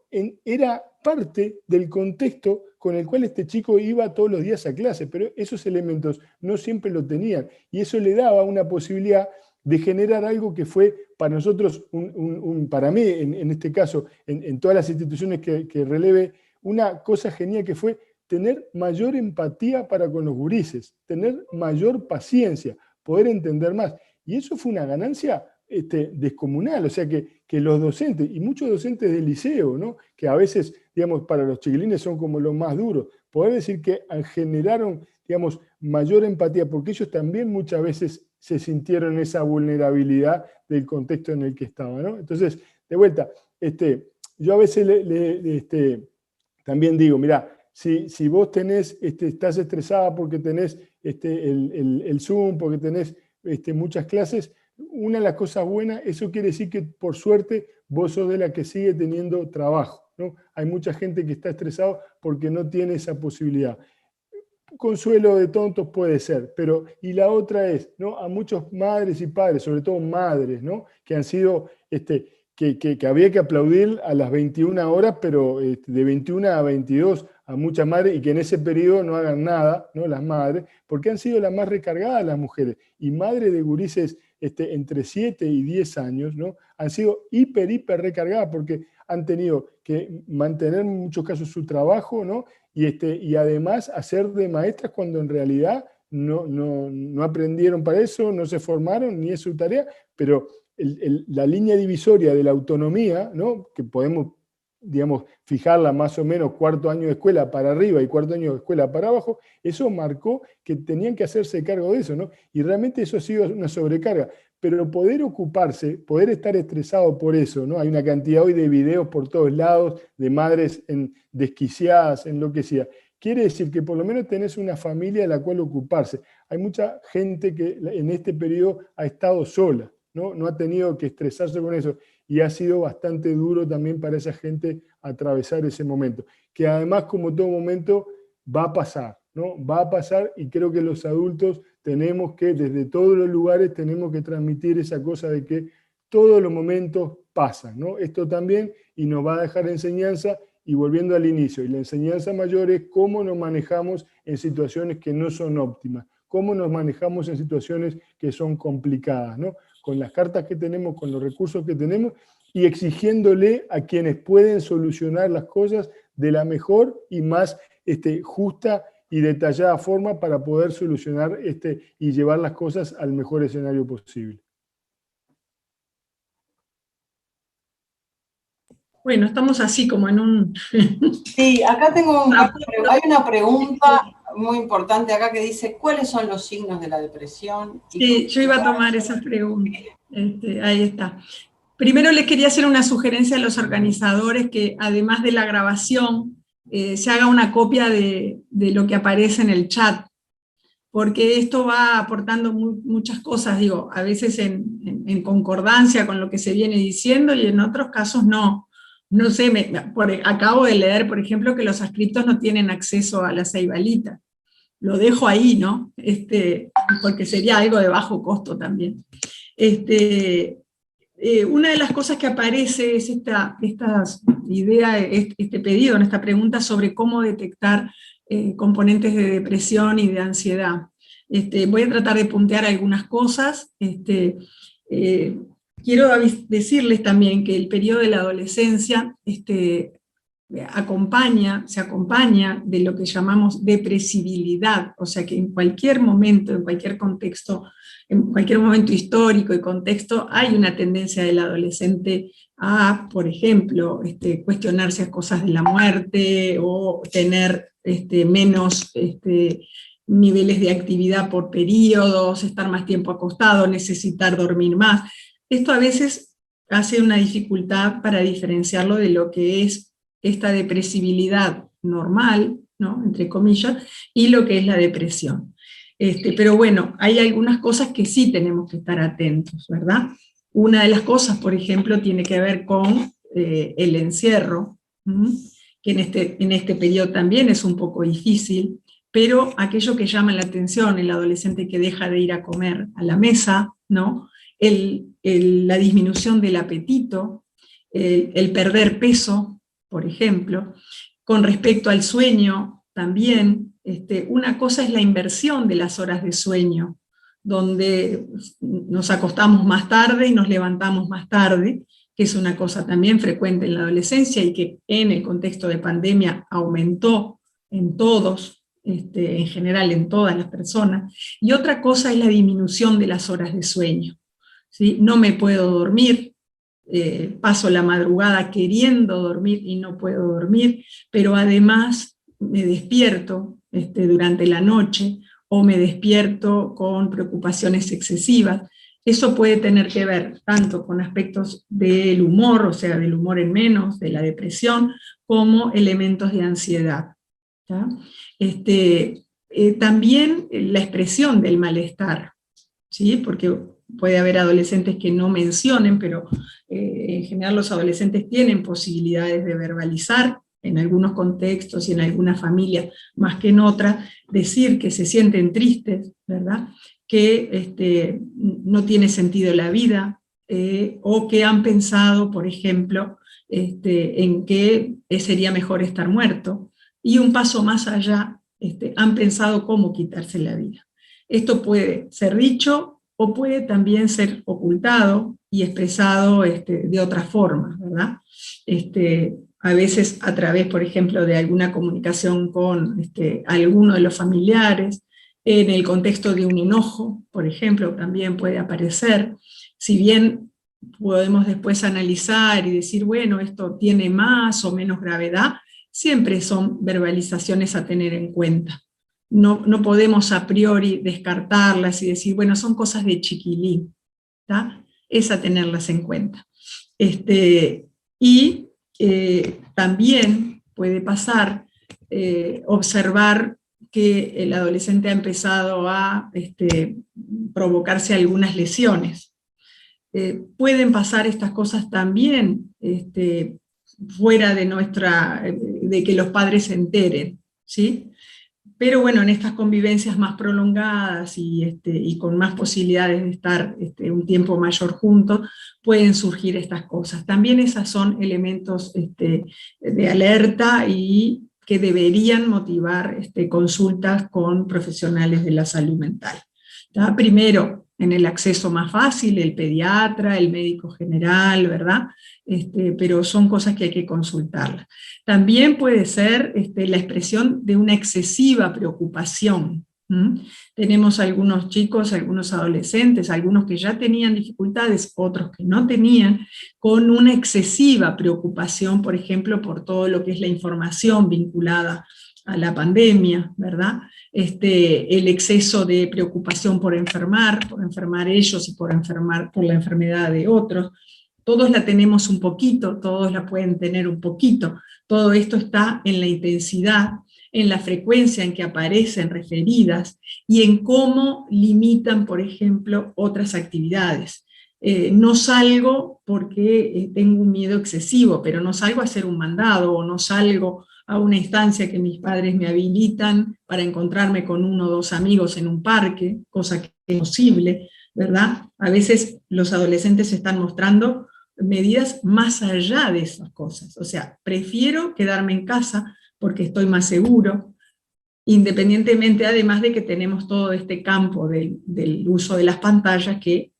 Era parte del contexto con el cual este chico iba todos los días a clase, pero esos elementos no siempre lo tenían, y eso le daba una posibilidad de generar algo que fue para nosotros, para mí en este caso, en todas las instituciones que releve, una cosa genial que fue tener mayor empatía para con los gurises, tener mayor paciencia, poder entender más. Y eso fue una ganancia descomunal, o sea que los docentes, y muchos docentes del liceo, ¿no? Que a veces, digamos, para los chiquilines son como los más duros, poder decir que generaron, digamos, mayor empatía, porque ellos también muchas veces se sintieron esa vulnerabilidad del contexto en el que estaban, ¿no? Entonces, de vuelta, yo a veces también digo, mirá, si vos estás estresada porque tenés el Zoom, porque tenés muchas clases, una de las cosas buenas, eso quiere decir que por suerte vos sos de la que sigue teniendo trabajo, ¿no? Hay mucha gente que está estresado porque no tiene esa posibilidad. Consuelo de tontos puede ser, pero y la otra es, ¿no? A muchos madres y padres, sobre todo madres, ¿no? Que han sido, que había que aplaudir a las 21 horas, pero de 21 a 22 a muchas madres, y que en ese periodo no hagan nada, ¿no? Las madres, porque han sido las más recargadas las mujeres, y madres de gurises entre 7 y 10 años, ¿no? Han sido hiper recargadas porque han tenido que mantener en muchos casos su trabajo, ¿no? Y además hacer de maestras cuando en realidad no aprendieron para eso, no se formaron, ni es su tarea, pero la línea divisoria de la autonomía, ¿no? Que podemos, digamos, fijarla más o menos cuarto año de escuela para arriba y cuarto año de escuela para abajo, eso marcó que tenían que hacerse cargo de eso, ¿no? Y realmente eso ha sido una sobrecarga. Pero poder ocuparse, poder estar estresado por eso, ¿no? Hay una cantidad hoy de videos por todos lados, de madres desquiciadas, enloquecidas. Quiere decir que por lo menos tenés una familia de la cual ocuparse. Hay mucha gente que en este periodo ha estado sola, ¿no? No ha tenido que estresarse con eso. Y ha sido bastante duro también para esa gente atravesar ese momento. Que además, como todo momento, va a pasar, ¿no? Va a pasar, y creo que los adultos tenemos que, desde todos los lugares, tenemos que transmitir esa cosa de que todos los momentos pasan, ¿no? Esto también, y nos va a dejar enseñanza, y volviendo al inicio, y la enseñanza mayor es cómo nos manejamos en situaciones que no son óptimas, cómo nos manejamos en situaciones que son complicadas, ¿no? Con las cartas que tenemos, con los recursos que tenemos, y exigiéndole a quienes pueden solucionar las cosas de la mejor y más justa y detallada forma para poder solucionar y llevar las cosas al mejor escenario posible. Bueno, estamos así como en un... Sí, acá hay una pregunta muy importante acá que dice, ¿cuáles son los signos de la depresión? Sí, yo iba a tomar esa pregunta. Ahí está. Primero les quería hacer una sugerencia a los organizadores que además de la grabación se haga una copia de lo que aparece en el chat, porque esto va aportando muchas cosas, digo, a veces en concordancia con lo que se viene diciendo y en otros casos no. No sé, acabo de leer, por ejemplo, que los adscriptos no tienen acceso a la Ceibalita. Lo dejo ahí, ¿no? Porque sería algo de bajo costo también. Una de las cosas que aparece es esta idea, este pedido, esta pregunta sobre cómo detectar componentes de depresión y de ansiedad. Voy a tratar de puntear algunas cosas. Quiero decirles también que el periodo de la adolescencia se acompaña de lo que llamamos depresibilidad, o sea que en cualquier momento, en cualquier contexto, en cualquier momento histórico y contexto, hay una tendencia del adolescente a, por ejemplo, cuestionarse cosas de la muerte, o tener menos niveles de actividad por periodos, estar más tiempo acostado, necesitar dormir más. Esto a veces hace una dificultad para diferenciarlo de lo que es esta depresibilidad normal, ¿no?, entre comillas, y lo que es la depresión. Pero bueno, hay algunas cosas que sí tenemos que estar atentos, ¿verdad? Una de las cosas, por ejemplo, tiene que ver con el encierro, que en este periodo también es un poco difícil, pero aquello que llama la atención, el adolescente que deja de ir a comer a la mesa, ¿no?, la disminución del apetito, el perder peso, por ejemplo. Con respecto al sueño, también, una cosa es la inversión de las horas de sueño, donde nos acostamos más tarde y nos levantamos más tarde, que es una cosa también frecuente en la adolescencia y que en el contexto de pandemia aumentó en todos, en general en todas las personas. Y otra cosa es la disminución de las horas de sueño, ¿sí? No me puedo dormir, paso la madrugada queriendo dormir y no puedo dormir, pero además me despierto durante la noche, o me despierto con preocupaciones excesivas. Eso puede tener que ver tanto con aspectos del humor, o sea, del humor en menos, de la depresión, como elementos de ansiedad, ¿tá? También la expresión del malestar, ¿sí? Porque puede haber adolescentes que no mencionen, pero en general los adolescentes tienen posibilidades de verbalizar, en algunos contextos y en algunas familias más que en otras, decir que se sienten tristes, ¿verdad?, que no tiene sentido la vida, o que han pensado, por ejemplo, en que sería mejor estar muerto, y un paso más allá, han pensado cómo quitarse la vida. Esto puede ser dicho, o puede también ser ocultado y expresado de otra forma, ¿verdad? A veces a través, por ejemplo, de alguna comunicación con alguno de los familiares, en el contexto de un enojo, por ejemplo, también puede aparecer. Si bien podemos después analizar y decir, bueno, esto tiene más o menos gravedad, siempre son verbalizaciones a tener en cuenta. No podemos a priori descartarlas y decir, bueno, son cosas de chiquilín, ¿tá? Es a tenerlas en cuenta. También puede pasar, observar que el adolescente ha empezado a provocarse algunas lesiones. Pueden pasar estas cosas también fuera de que los padres se enteren, ¿sí? Pero bueno, en estas convivencias más prolongadas y con más posibilidades de estar un tiempo mayor juntos, pueden surgir estas cosas. También esas son elementos de alerta y que deberían motivar consultas con profesionales de la salud mental. ¿Tá? Primero, en el acceso más fácil, el pediatra, el médico general, ¿verdad? Pero son cosas que hay que consultarlas. También puede ser la expresión de una excesiva preocupación. Tenemos algunos chicos, algunos adolescentes, algunos que ya tenían dificultades, otros que no tenían, con una excesiva preocupación, por ejemplo, por todo lo que es la información vinculada a la pandemia, ¿verdad? El exceso de preocupación por enfermar ellos y por la enfermedad de otros. todos la tenemos un poquito, todos la pueden tener un poquito, todo esto está en la intensidad, en la frecuencia en que aparecen referidas y en cómo limitan, por ejemplo, otras actividades. No salgo porque tengo un miedo excesivo, pero no salgo a hacer un mandado, o no salgo a una instancia que mis padres me habilitan para encontrarme con 1 o 2 amigos en un parque, cosa que es posible, ¿verdad? A veces los adolescentes están mostrando medidas más allá de esas cosas. O sea, prefiero quedarme en casa porque estoy más seguro, independientemente además de que tenemos todo este campo del uso de las pantallas que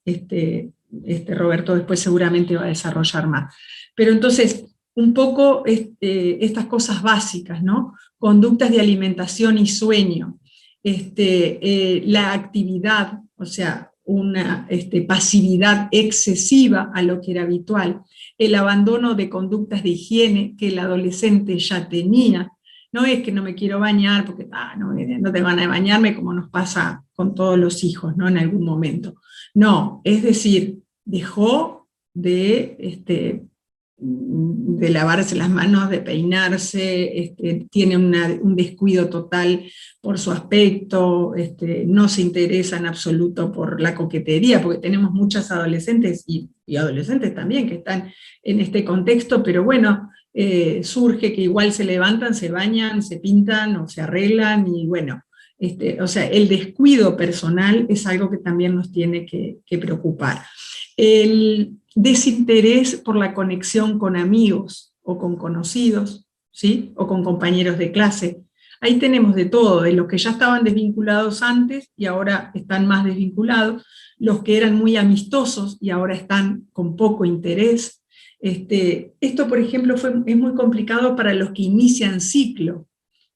Roberto después seguramente va a desarrollar más. Pero entonces, un poco estas cosas básicas, ¿no? Conductas de alimentación y sueño, la actividad, o sea, una pasividad excesiva a lo que era habitual, el abandono de conductas de higiene que el adolescente ya tenía. No es que no me quiero bañar porque no te van a bañarme como nos pasa con todos los hijos, ¿no? En algún momento. No, es decir, dejó de lavarse las manos, de peinarse, tiene un descuido total por su aspecto, no se interesa en absoluto por la coquetería, porque tenemos muchas adolescentes y adolescentes también que están en este contexto, pero bueno, surge que igual se levantan, se bañan, se pintan o se arreglan, y bueno, o sea, el descuido personal es algo que también nos tiene que preocupar. El desinterés por la conexión con amigos o con conocidos, ¿sí? O con compañeros de clase. Ahí tenemos de todo, de los que ya estaban desvinculados antes y ahora están más desvinculados, los que eran muy amistosos y ahora están con poco interés. Esto, por ejemplo, es muy complicado para los que inician ciclo,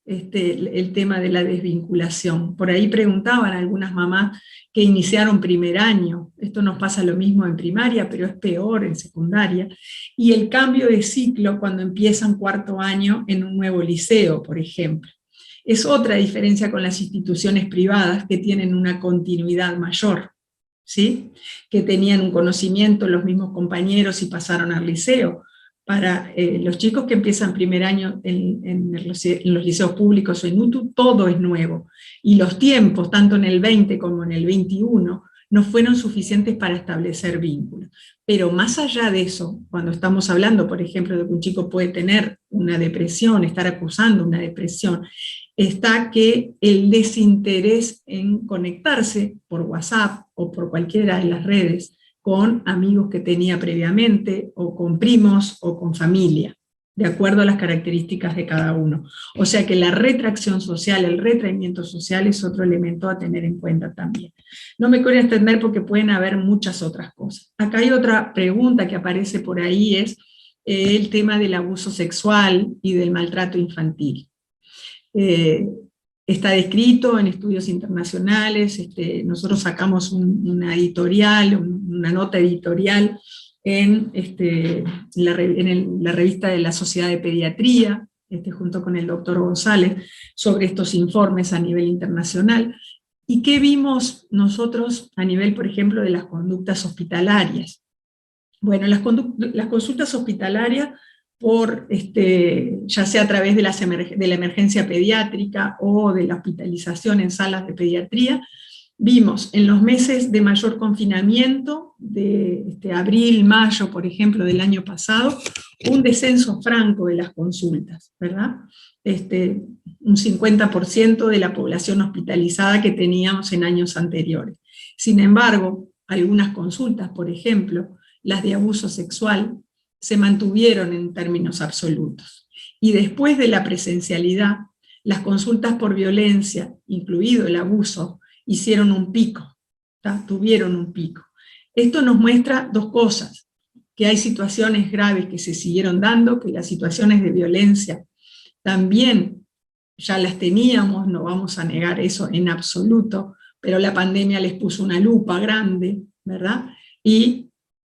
el tema de la desvinculación. Por ahí preguntaban algunas mamás que iniciaron primer año, esto nos pasa lo mismo en primaria, pero es peor en secundaria, y el cambio de ciclo cuando empiezan 4º año en un nuevo liceo, por ejemplo. Es otra diferencia con las instituciones privadas que tienen una continuidad mayor, ¿sí? Que tenían un conocimiento los mismos compañeros y pasaron al liceo. Para los chicos que empiezan primer año en los liceos públicos o en UTU, todo es nuevo. Y los tiempos, tanto en el 20 como en el 21, no fueron suficientes para establecer vínculos. Pero más allá de eso, cuando estamos hablando, por ejemplo, de que un chico puede tener una depresión, estar acusando una depresión, está que el desinterés en conectarse por WhatsApp o por cualquiera de las redes con amigos que tenía previamente, o con primos, o con familia, de acuerdo a las características de cada uno. O sea que la retracción social, el retraimiento social es otro elemento a tener en cuenta también. No me quiero extender porque pueden haber muchas otras cosas. Acá hay otra pregunta que aparece por ahí, es el tema del abuso sexual y del maltrato infantil. Está descrito en estudios internacionales, nosotros sacamos una editorial, una nota editorial en la revista de la Sociedad de Pediatría, junto con el doctor González, sobre estos informes a nivel internacional. ¿Y qué vimos nosotros a nivel, por ejemplo, de las conductas hospitalarias? Bueno, las consultas hospitalarias, ya sea a través de la emergencia pediátrica o de la hospitalización en salas de pediatría, vimos en los meses de mayor confinamiento, de abril, mayo, por ejemplo, del año pasado, un descenso franco de las consultas, ¿verdad? Un 50% de la población hospitalizada que teníamos en años anteriores. Sin embargo, algunas consultas, por ejemplo, las de abuso sexual, se mantuvieron en términos absolutos. Y después de la presencialidad, las consultas por violencia, incluido el abuso, hicieron un pico, ¿tá? Tuvieron un pico. Esto nos muestra dos cosas: que hay situaciones graves que se siguieron dando, que las situaciones de violencia también ya las teníamos, no vamos a negar eso en absoluto, pero la pandemia les puso una lupa grande, ¿verdad? Y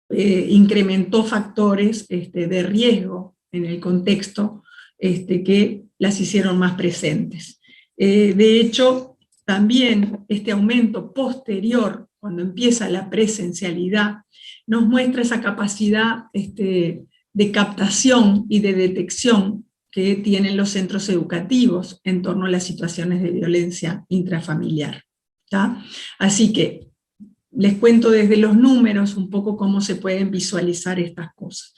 incrementó factores de riesgo en el contexto que las hicieron más presentes. De hecho, también este aumento posterior cuando empieza la presencialidad, nos muestra esa capacidad de captación y de detección que tienen los centros educativos en torno a las situaciones de violencia intrafamiliar. ¿Tá? Así que les cuento desde los números un poco cómo se pueden visualizar estas cosas.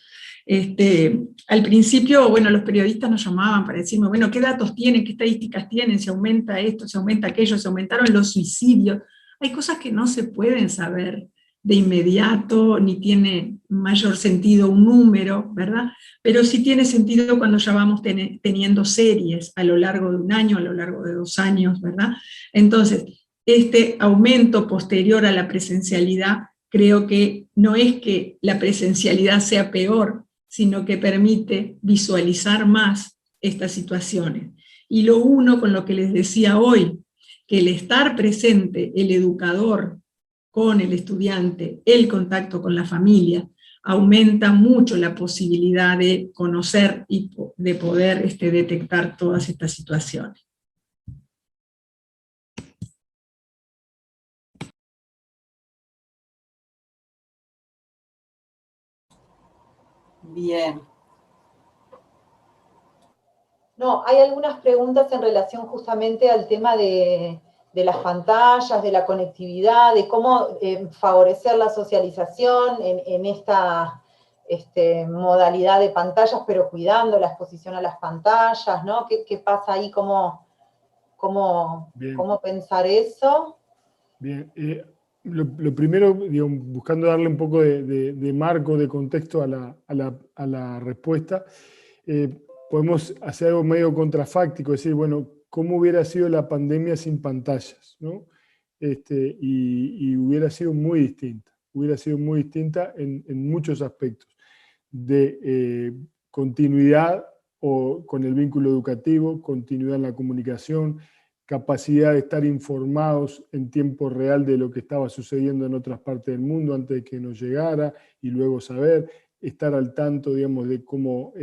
Al principio, bueno, los periodistas nos llamaban para decirme, bueno, ¿qué datos tienen? ¿Qué estadísticas tienen? ¿Se aumenta esto? ¿Se aumenta aquello? ¿Se aumentaron los suicidios? Hay cosas que no se pueden saber de inmediato, ni tiene mayor sentido un número, ¿verdad? Pero sí tiene sentido cuando ya vamos teniendo series a lo largo de un año, a lo largo de 2 años, ¿verdad? Entonces, este aumento posterior a la presencialidad, creo que no es que la presencialidad sea peor, sino que permite visualizar más estas situaciones. Y lo uno con lo que les decía hoy, que el estar presente, el educador con el estudiante, el contacto con la familia, aumenta mucho la posibilidad de conocer y de poder detectar todas estas situaciones. Bien. No, hay algunas preguntas en relación justamente al tema de las pantallas, de la conectividad, de cómo favorecer la socialización en esta modalidad de pantallas, pero cuidando la exposición a las pantallas, ¿no? ¿Qué pasa ahí? ¿Cómo pensar eso? Bien, lo primero, digamos, buscando darle un poco de marco, de contexto a la respuesta, podemos hacer algo medio contrafáctico, decir, bueno, ¿cómo hubiera sido la pandemia sin pantallas? ¿No? Y hubiera sido muy distinta en muchos aspectos, de continuidad o con el vínculo educativo, continuidad en la comunicación, capacidad de estar informados en tiempo real de lo que estaba sucediendo en otras partes del mundo antes de que nos llegara, y luego saber, estar al tanto, digamos, de cómo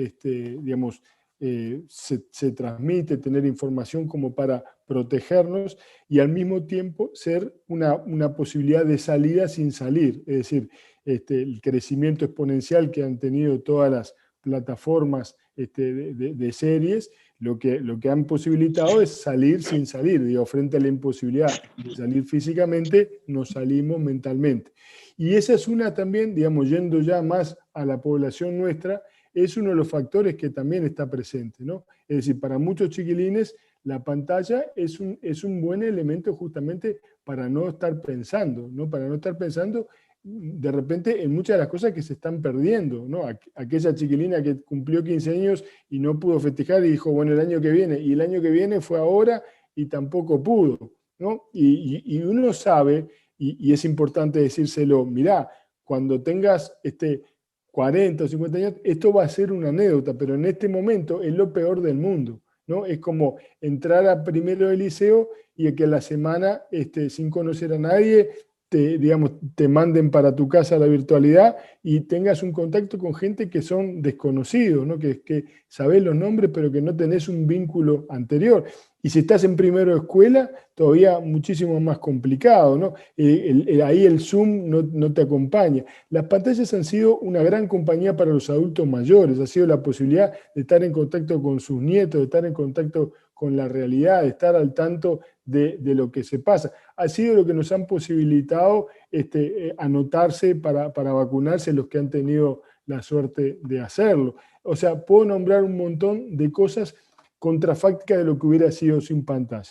se transmite, tener información como para protegernos, y al mismo tiempo ser una posibilidad de salida sin salir, es decir, el crecimiento exponencial que han tenido todas las plataformas de series, lo que han posibilitado es salir sin salir, digo, frente a la imposibilidad de salir físicamente, nos salimos mentalmente. Y esa es una también, digamos, yendo ya más a la población nuestra, es uno de los factores que también está presente, ¿no? Es decir, para muchos chiquilines la pantalla es un buen elemento justamente para no estar pensando, ¿no? Para no estar pensando de repente en muchas de las cosas que se están perdiendo, ¿no? Aquella chiquilina que cumplió 15 años y no pudo festejar y dijo, bueno, el año que viene, y el año que viene fue ahora y tampoco pudo, ¿no? Y uno sabe, y es importante decírselo, mirá, cuando tengas 40 o 50 años, esto va a ser una anécdota, pero en este momento es lo peor del mundo, ¿no? Es como entrar a primero de liceo y que a la semana, sin conocer a nadie, te manden para tu casa la virtualidad y tengas un contacto con gente que son desconocidos, ¿no? Que sabés los nombres, pero que no tenés un vínculo anterior. Y si estás en primero de escuela, todavía muchísimo más complicado, ¿no? Ahí el Zoom no te acompaña. Las pantallas han sido una gran compañía para los adultos mayores, ha sido la posibilidad de estar en contacto con sus nietos, de estar en contacto con la realidad, de estar al tanto de lo que se pasa. Ha sido lo que nos han posibilitado anotarse para vacunarse los que han tenido la suerte de hacerlo. O sea, puedo nombrar un montón de cosas contrafácticas de lo que hubiera sido sin pantalla.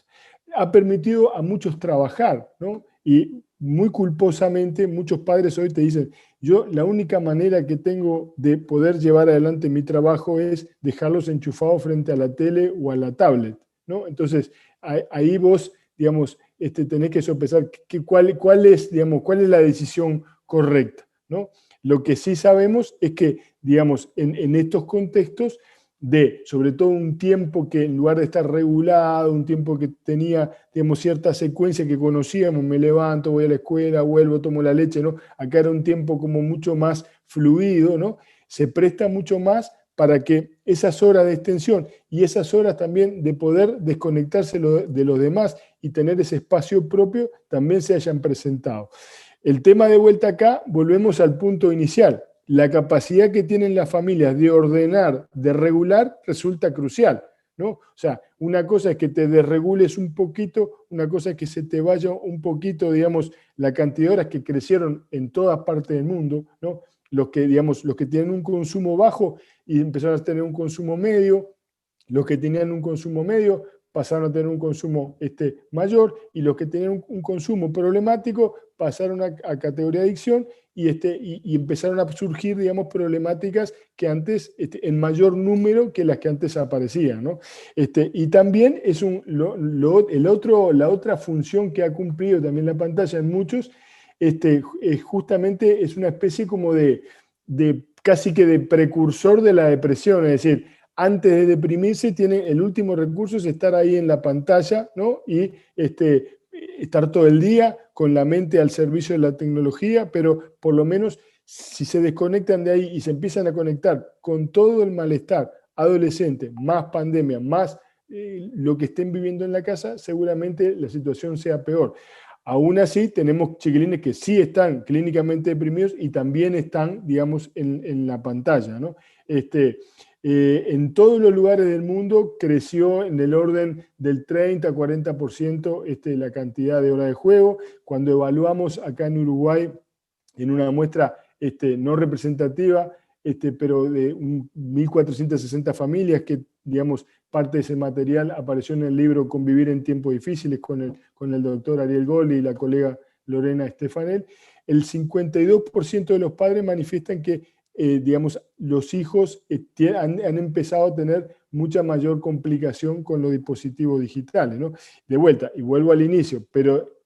Ha permitido a muchos trabajar, ¿no? Y muy culposamente muchos padres hoy te dicen, yo la única manera que tengo de poder llevar adelante mi trabajo es dejarlos enchufados frente a la tele o a la tablet, ¿no? Entonces, ahí vos, digamos, tenés que sopesar cuál es la decisión correcta, ¿no? Lo que sí sabemos es que, digamos, en estos contextos, sobre todo un tiempo que en lugar de estar regulado, un tiempo que tenía, digamos, cierta secuencia que conocíamos, me levanto, voy a la escuela, vuelvo, tomo la leche, ¿no? Acá era un tiempo como mucho más fluido, ¿no? Se presta mucho más para que esas horas de extensión y esas horas también de poder desconectarse de los demás y tener ese espacio propio también se hayan presentado. el tema de vuelta acá, volvemos al punto inicial. La capacidad que tienen las familias de ordenar, de regular, resulta crucial, ¿no? O sea, una cosa es que te desregules un poquito, una cosa es que se te vaya un poquito, digamos, la cantidad de horas que crecieron en todas partes del mundo, ¿no? Los que, digamos, los que tienen un consumo bajo y empezaron a tener un consumo medio, los que tenían un consumo medio pasaron a tener un consumo mayor, y los que tenían un consumo problemático pasaron a categoría de adicción, y empezaron a surgir, digamos, problemáticas que antes, en mayor número que las que antes aparecían, ¿no? Y también es la otra función que ha cumplido también la pantalla en muchos, justamente es una especie como de casi que de precursor de la depresión, es decir, antes de deprimirse, el último recurso es estar ahí en la pantalla, ¿no? Y estar todo el día con la mente al servicio de la tecnología, pero por lo menos si se desconectan de ahí y se empiezan a conectar con todo el malestar adolescente, más pandemia, más lo que estén viviendo en la casa, seguramente la situación sea peor. Aún así, tenemos chiquilines que sí están clínicamente deprimidos y también están, digamos, en la pantalla, ¿no? En todos los lugares del mundo creció en el orden del 30 a 40% la cantidad de horas de juego. Cuando evaluamos acá en Uruguay, en una muestra no representativa, pero de 1.460 familias, que, digamos, parte de ese material apareció en el libro Convivir en tiempos difíciles con el doctor Ariel Goldi y la colega Lorena Stefanel, el 52% de los padres manifiestan que digamos, los hijos han empezado a tener mucha mayor complicación con los dispositivos digitales, ¿no? De vuelta, y vuelvo al inicio, pero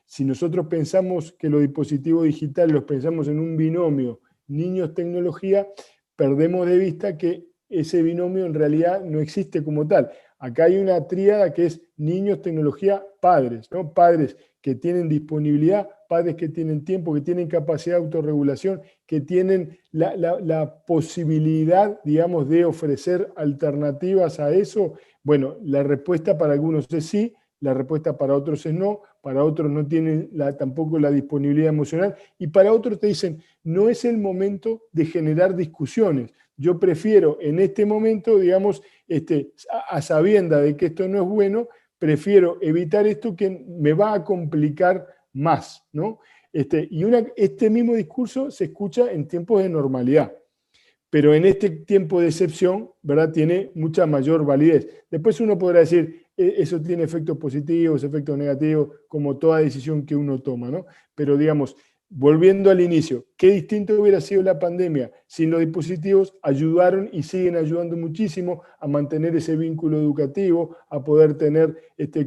si nosotros pensamos que los dispositivos digitales los pensamos en un binomio niños-tecnología, perdemos de vista que ese binomio en realidad no existe como tal. Acá hay una tríada que es niños, tecnología, padres, ¿no? Padres que tienen disponibilidad, padres que tienen tiempo, que tienen capacidad de autorregulación, que tienen la posibilidad, digamos, de ofrecer alternativas a eso. Bueno, la respuesta para algunos es sí, la respuesta para otros es no, para otros no tienen tampoco la disponibilidad emocional, y para otros te dicen, no es el momento de generar discusiones. Yo prefiero en este momento, digamos, a sabienda de que esto no es bueno, prefiero evitar esto que me va a complicar más, ¿no? Y este mismo discurso se escucha en tiempos de normalidad, pero en este tiempo de excepción, ¿verdad?, tiene mucha mayor validez. Después uno podrá decir, eso tiene efectos positivos, efectos negativos, como toda decisión que uno toma, ¿no? Pero digamos, volviendo al inicio, qué distinto hubiera sido la pandemia si los dispositivos ayudaron y siguen ayudando muchísimo a mantener ese vínculo educativo, a poder tener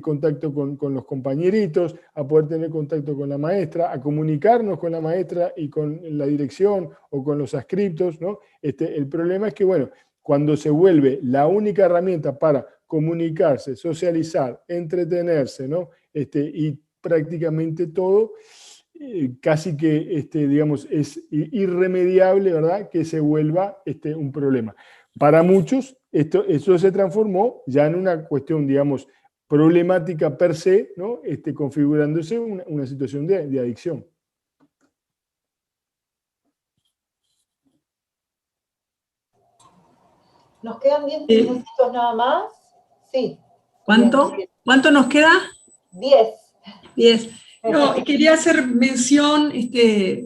contacto con los compañeritos, a poder tener contacto con la maestra, a comunicarnos con la maestra y con la dirección o con los adscriptos, ¿no? El problema es que, bueno, cuando se vuelve la única herramienta para comunicarse, socializar, entretenerse, ¿no? Y prácticamente todo, casi que, digamos, es irremediable, ¿verdad?, que se vuelva un problema. Para muchos, eso se transformó ya en una cuestión, digamos, problemática per se, ¿no? Configurándose una situación de adicción. ¿Nos quedan 10 minutitos nada más? Sí. ¿Cuánto? Bien. ¿Cuánto nos queda? 10. 10. No, quería hacer mención,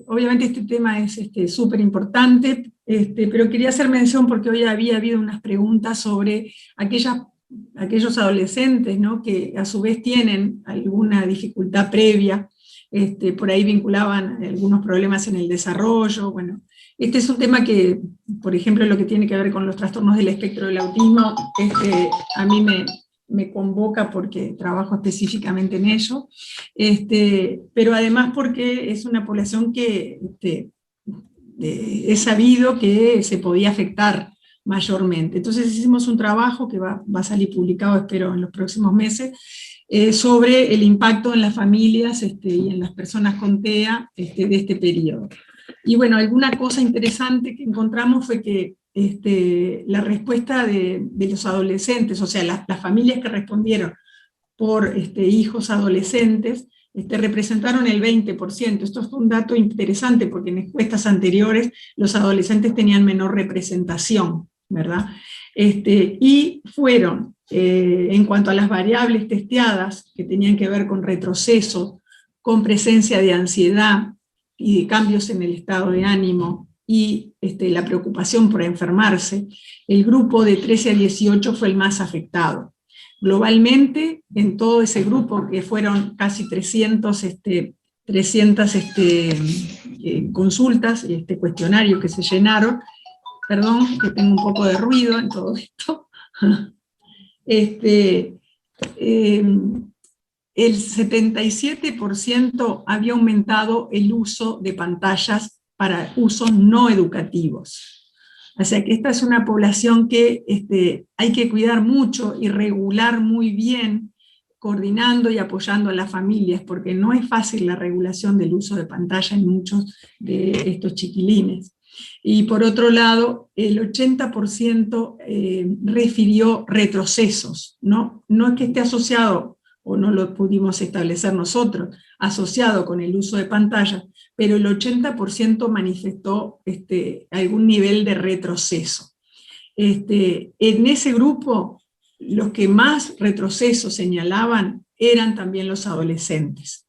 obviamente este tema es súper importante, pero quería hacer mención porque hoy había habido unas preguntas sobre aquellos adolescentes, ¿no?, que a su vez tienen alguna dificultad previa, por ahí vinculaban algunos problemas en el desarrollo. Bueno, este es un tema que, por ejemplo, lo que tiene que ver con los trastornos del espectro del autismo, a mí me convoca porque trabajo específicamente en ello, pero además porque es una población que he sabido que se podía afectar mayormente. Entonces hicimos un trabajo que va a salir publicado, espero, en los próximos meses, sobre el impacto en las familias y en las personas con TEA de este periodo. Y bueno, alguna cosa interesante que encontramos fue que la respuesta de los adolescentes, o sea, las familias que respondieron por hijos adolescentes, representaron el 20%. Esto es un dato interesante porque en encuestas anteriores los adolescentes tenían menor representación, ¿verdad? Y fueron, en cuanto a las variables testeadas, que tenían que ver con retroceso, con presencia de ansiedad y de cambios en el estado de ánimo, y la preocupación por enfermarse, el grupo de 13 a 18 fue el más afectado. Globalmente, en todo ese grupo, que fueron casi 300 consultas, cuestionarios que se llenaron, perdón, que tengo un poco de ruido en todo esto, el 77% había aumentado el uso de pantallas para usos no educativos. O sea que esta es una población que hay que cuidar mucho y regular muy bien, coordinando y apoyando a las familias, porque no es fácil la regulación del uso de pantalla en muchos de estos chiquilines. Y por otro lado, el 80% refirió retrocesos, ¿no? No es que esté asociado, o no lo pudimos establecer nosotros, asociado con el uso de pantalla, pero el 80% manifestó algún nivel de retroceso. En ese grupo, los que más retroceso señalaban eran también los adolescentes.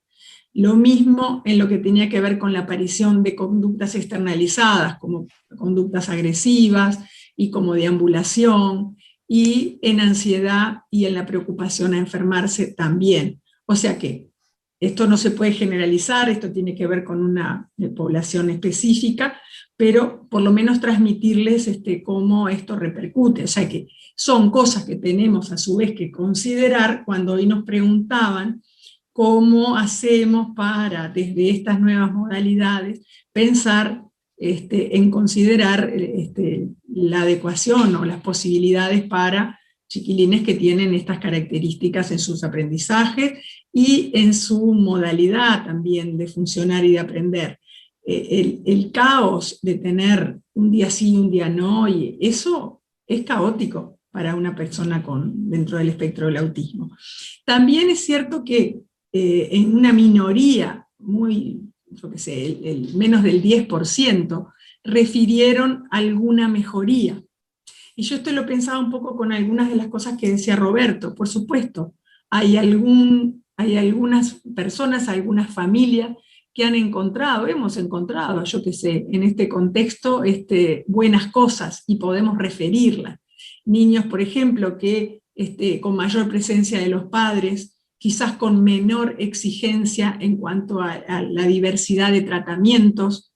Lo mismo en lo que tenía que ver con la aparición de conductas externalizadas, como conductas agresivas y como deambulación, y en ansiedad y en la preocupación a enfermarse también. O sea que esto no se puede generalizar, esto tiene que ver con una población específica, pero por lo menos transmitirles cómo esto repercute. O sea que son cosas que tenemos a su vez que considerar cuando hoy nos preguntaban cómo hacemos para, desde estas nuevas modalidades, pensar en considerar la adecuación o las posibilidades para chiquilines que tienen estas características en sus aprendizajes y en su modalidad también de funcionar y de aprender. El caos de tener un día sí y un día no, y eso es caótico para una persona dentro del espectro del autismo. También es cierto que en una minoría, yo qué sé, menos del 10%, refirieron alguna mejoría. Y yo esto lo pensaba un poco con algunas de las cosas que decía Roberto. Por supuesto, hay algunas personas, algunas familias que hemos encontrado, yo qué sé, en este contexto, buenas cosas y podemos referirlas. Niños, por ejemplo, que con mayor presencia de los padres, quizás con menor exigencia en cuanto a la diversidad de tratamientos,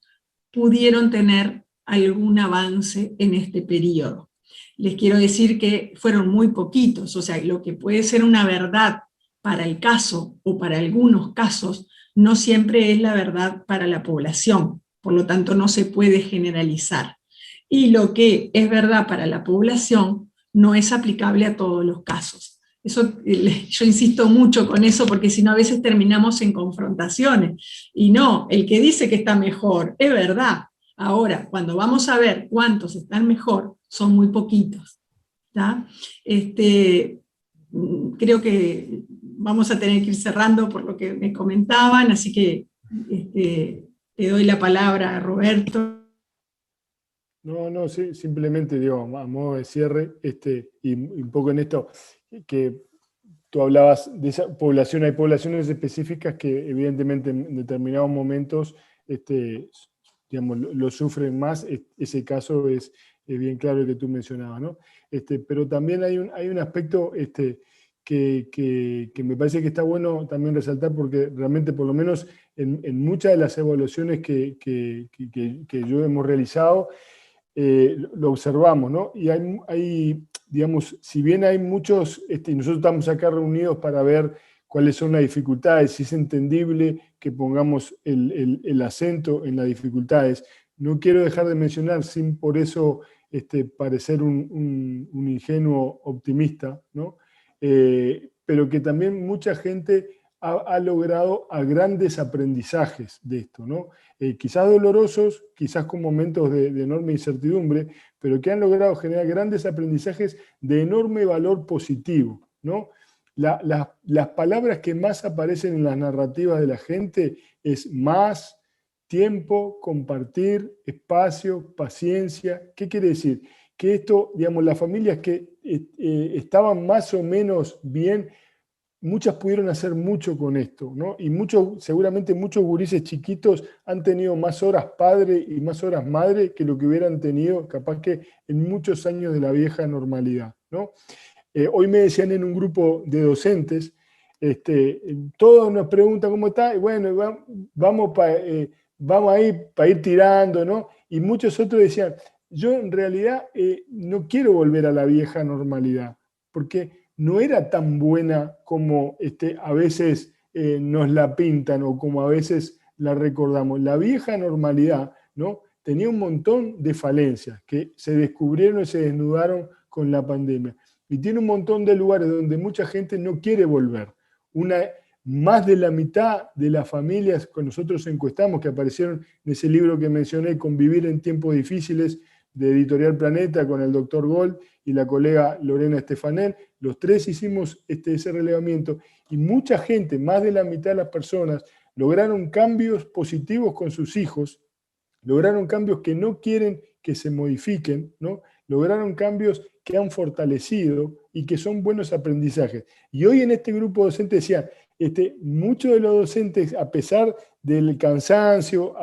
pudieron tener algún avance en este periodo. Les quiero decir que fueron muy poquitos, o sea, lo que puede ser una verdad para el caso o para algunos casos, no siempre es la verdad para la población, por lo tanto no se puede generalizar. Y lo que es verdad para la población no es aplicable a todos los casos. Eso, yo insisto mucho con eso porque si no a veces terminamos en confrontaciones. Y no, el que dice que está mejor, es verdad. Ahora, cuando vamos a ver cuántos están mejor, son muy poquitos. ¿Tá? Creo que vamos a tener que ir cerrando por lo que me comentaban, así que te doy la palabra, Roberto. No, sí, simplemente digo, a modo de cierre, y un poco en esto, que tú hablabas de esa población, hay poblaciones específicas que evidentemente en determinados momentos digamos, lo sufren más, ese caso es bien claro el que tú mencionabas, ¿no? Pero también hay un aspecto que me parece que está bueno también resaltar, porque realmente por lo menos en muchas de las evaluaciones que yo hemos realizado, lo observamos, ¿no? Y hay, digamos, si bien hay muchos, nosotros estamos acá reunidos para ver cuáles son las dificultades, si es entendible que pongamos el acento en las dificultades. No quiero dejar de mencionar, sin por eso parecer un ingenuo optimista, ¿no? Pero que también mucha gente ha logrado a grandes aprendizajes de esto, ¿no? Quizás dolorosos, quizás con momentos de enorme incertidumbre, pero que han logrado generar grandes aprendizajes de enorme valor positivo, ¿no? las palabras que más aparecen en las narrativas de la gente es más, tiempo, compartir, espacio, paciencia. ¿Qué quiere decir? Que esto, digamos, las familias que estaban más o menos bien, muchas pudieron hacer mucho con esto, ¿no? Y seguramente muchos gurises chiquitos han tenido más horas padre y más horas madre que lo que hubieran tenido capaz que en muchos años de la vieja normalidad, ¿no? Hoy me decían en un grupo de docentes, todos nos preguntan cómo está, y bueno, vamos ahí para ir tirando, ¿no? Y muchos otros decían, yo en realidad no quiero volver a la vieja normalidad, porque no era tan buena como a veces nos la pintan o como a veces la recordamos. La vieja normalidad, ¿no?, tenía un montón de falencias que se descubrieron y se desnudaron con la pandemia. Y tiene un montón de lugares donde mucha gente no quiere volver. Más de la mitad de las familias que nosotros encuestamos, que aparecieron en ese libro que mencioné, Convivir en tiempos difíciles, de Editorial Planeta, con el doctor Gold y la colega Lorena Estefanel, los tres hicimos ese relevamiento, y mucha gente, más de la mitad de las personas, lograron cambios positivos con sus hijos, lograron cambios que no quieren que se modifiquen, ¿no? Lograron cambios que han fortalecido y que son buenos aprendizajes. Y hoy en este grupo docente decían, muchos de los docentes, a pesar del cansancio,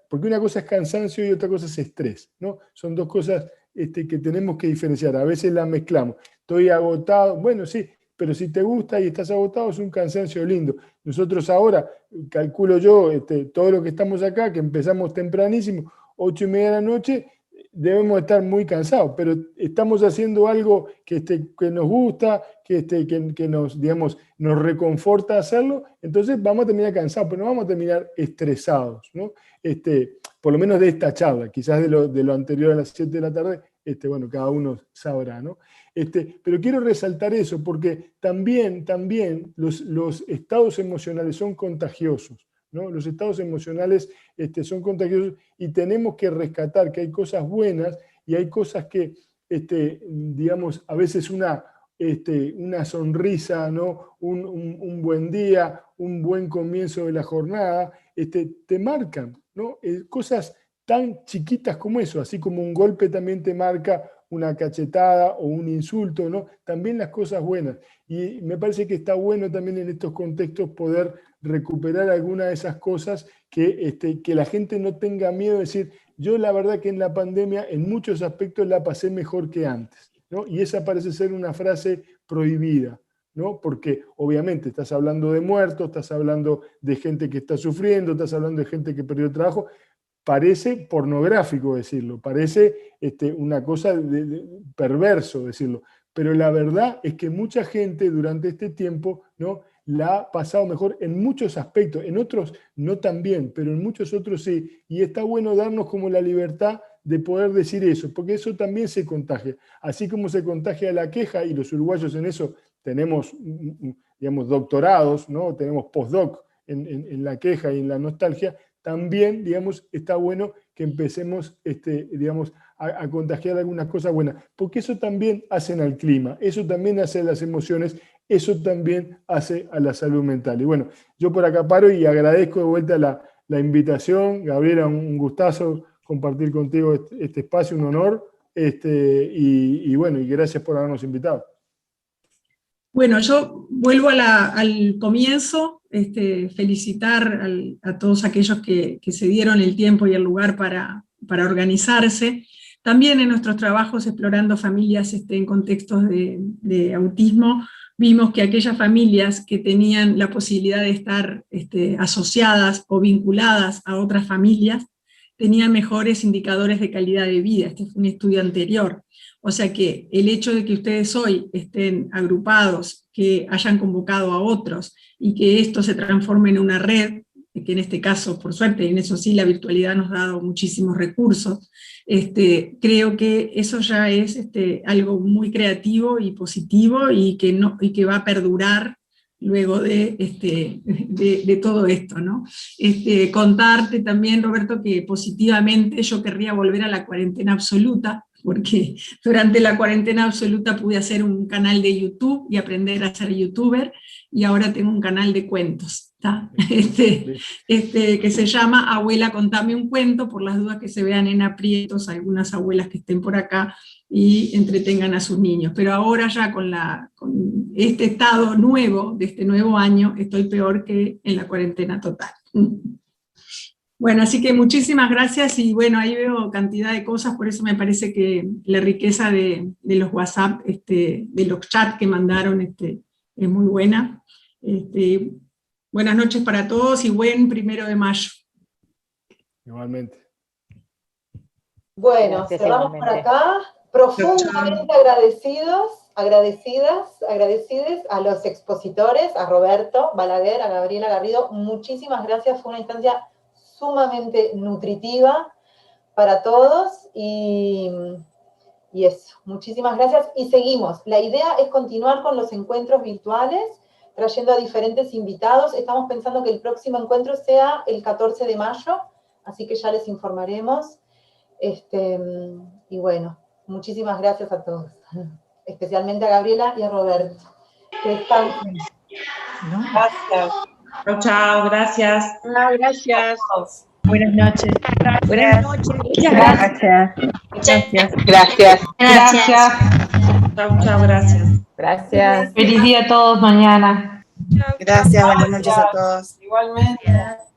porque una cosa es cansancio y otra cosa es estrés, ¿no? Son dos cosas que tenemos que diferenciar, a veces las mezclamos. Estoy agotado, bueno, sí, pero si te gusta y estás agotado es un cansancio lindo. Nosotros ahora, calculo yo, todo lo que estamos acá, que empezamos tempranísimo, 8:30 de la noche, debemos estar muy cansados, pero estamos haciendo algo que nos gusta, que nos, digamos, nos reconforta hacerlo, entonces vamos a terminar cansados, pero no vamos a terminar estresados, ¿no? Por lo menos de esta charla, quizás de lo anterior a las 7 de la tarde, bueno, cada uno sabrá, ¿no? Pero quiero resaltar eso, porque también los estados emocionales son contagiosos, ¿no? Los estados emocionales son contagiosos y tenemos que rescatar que hay cosas buenas y hay cosas que, digamos, a veces una sonrisa, ¿no? Un buen día, un buen comienzo de la jornada, te marcan, ¿no? Cosas tan chiquitas como eso, así como un golpe también te marca una cachetada o un insulto, ¿no? También las cosas buenas. Y me parece que está bueno también en estos contextos poder recuperar alguna de esas cosas, que la gente no tenga miedo de decir, yo la verdad que en la pandemia en muchos aspectos la pasé mejor que antes, ¿no? Y esa parece ser una frase prohibida, ¿no? Porque obviamente estás hablando de muertos, estás hablando de gente que está sufriendo, estás hablando de gente que perdió el trabajo. Parece pornográfico decirlo, parece una cosa perverso decirlo, pero la verdad es que mucha gente durante este tiempo, ¿no?, la ha pasado mejor en muchos aspectos, en otros no tan bien, pero en muchos otros sí, y está bueno darnos como la libertad de poder decir eso, porque eso también se contagia, así como se contagia la queja, y los uruguayos en eso tenemos, digamos, doctorados, ¿no?, tenemos postdoc en la queja y en la nostalgia. También, digamos, está bueno que empecemos, digamos, a contagiar algunas cosas buenas, porque eso también hace al clima, eso también hace a las emociones, eso también hace a la salud mental. Y bueno, yo por acá paro y agradezco de vuelta la invitación. Gabriela, un gustazo compartir contigo este espacio, un honor, y bueno, y gracias por habernos invitado. Bueno, yo vuelvo al comienzo, felicitar a todos aquellos que se dieron el tiempo y el lugar para organizarse. También en nuestros trabajos explorando familias en contextos de autismo, vimos que aquellas familias que tenían la posibilidad de estar asociadas o vinculadas a otras familias, tenían mejores indicadores de calidad de vida. Este fue un estudio anterior. O sea que el hecho de que ustedes hoy estén agrupados, que hayan convocado a otros, y que esto se transforme en una red, que en este caso, por suerte, y en eso sí la virtualidad nos ha dado muchísimos recursos, creo que eso ya es algo muy creativo y positivo, y que va a perdurar luego de todo esto, ¿no? Contarte también, Roberto, que positivamente yo querría volver a la cuarentena absoluta, porque durante la cuarentena absoluta pude hacer un canal de YouTube y aprender a ser youtuber, y ahora tengo un canal de cuentos, ¿tá? Que se llama Abuela, contame un cuento, por las dudas que se vean en aprietos algunas abuelas que estén por acá y entretengan a sus niños. Pero ahora ya con este estado nuevo, de este nuevo año, estoy peor que en la cuarentena total. Bueno, así que muchísimas gracias, y bueno, ahí veo cantidad de cosas, por eso me parece que la riqueza de los WhatsApp, de los chats que mandaron, es muy buena. Buenas noches para todos y buen 1 de mayo. Igualmente. Bueno, Gracias, cerramos igualmente. por acá, profundamente agradecidos a los expositores, a Roberto Balaguer, a Gabriela Garrido, muchísimas gracias, fue una instancia sumamente nutritiva para todos, y eso, muchísimas gracias, y seguimos. La idea es continuar con los encuentros virtuales, trayendo a diferentes invitados. Estamos pensando que el próximo encuentro sea el 14 de mayo, así que ya les informaremos. Y bueno, muchísimas gracias a todos, especialmente a Gabriela y a Roberto. Que descansen. Gracias. Chao, chao, gracias. Gracias. Buenas noches. Buenas noches. Gracias. Gracias. Gracias. Chao, chao, gracias. Gracias. Feliz día a todos mañana. Gracias, buenas noches a todos. Igualmente.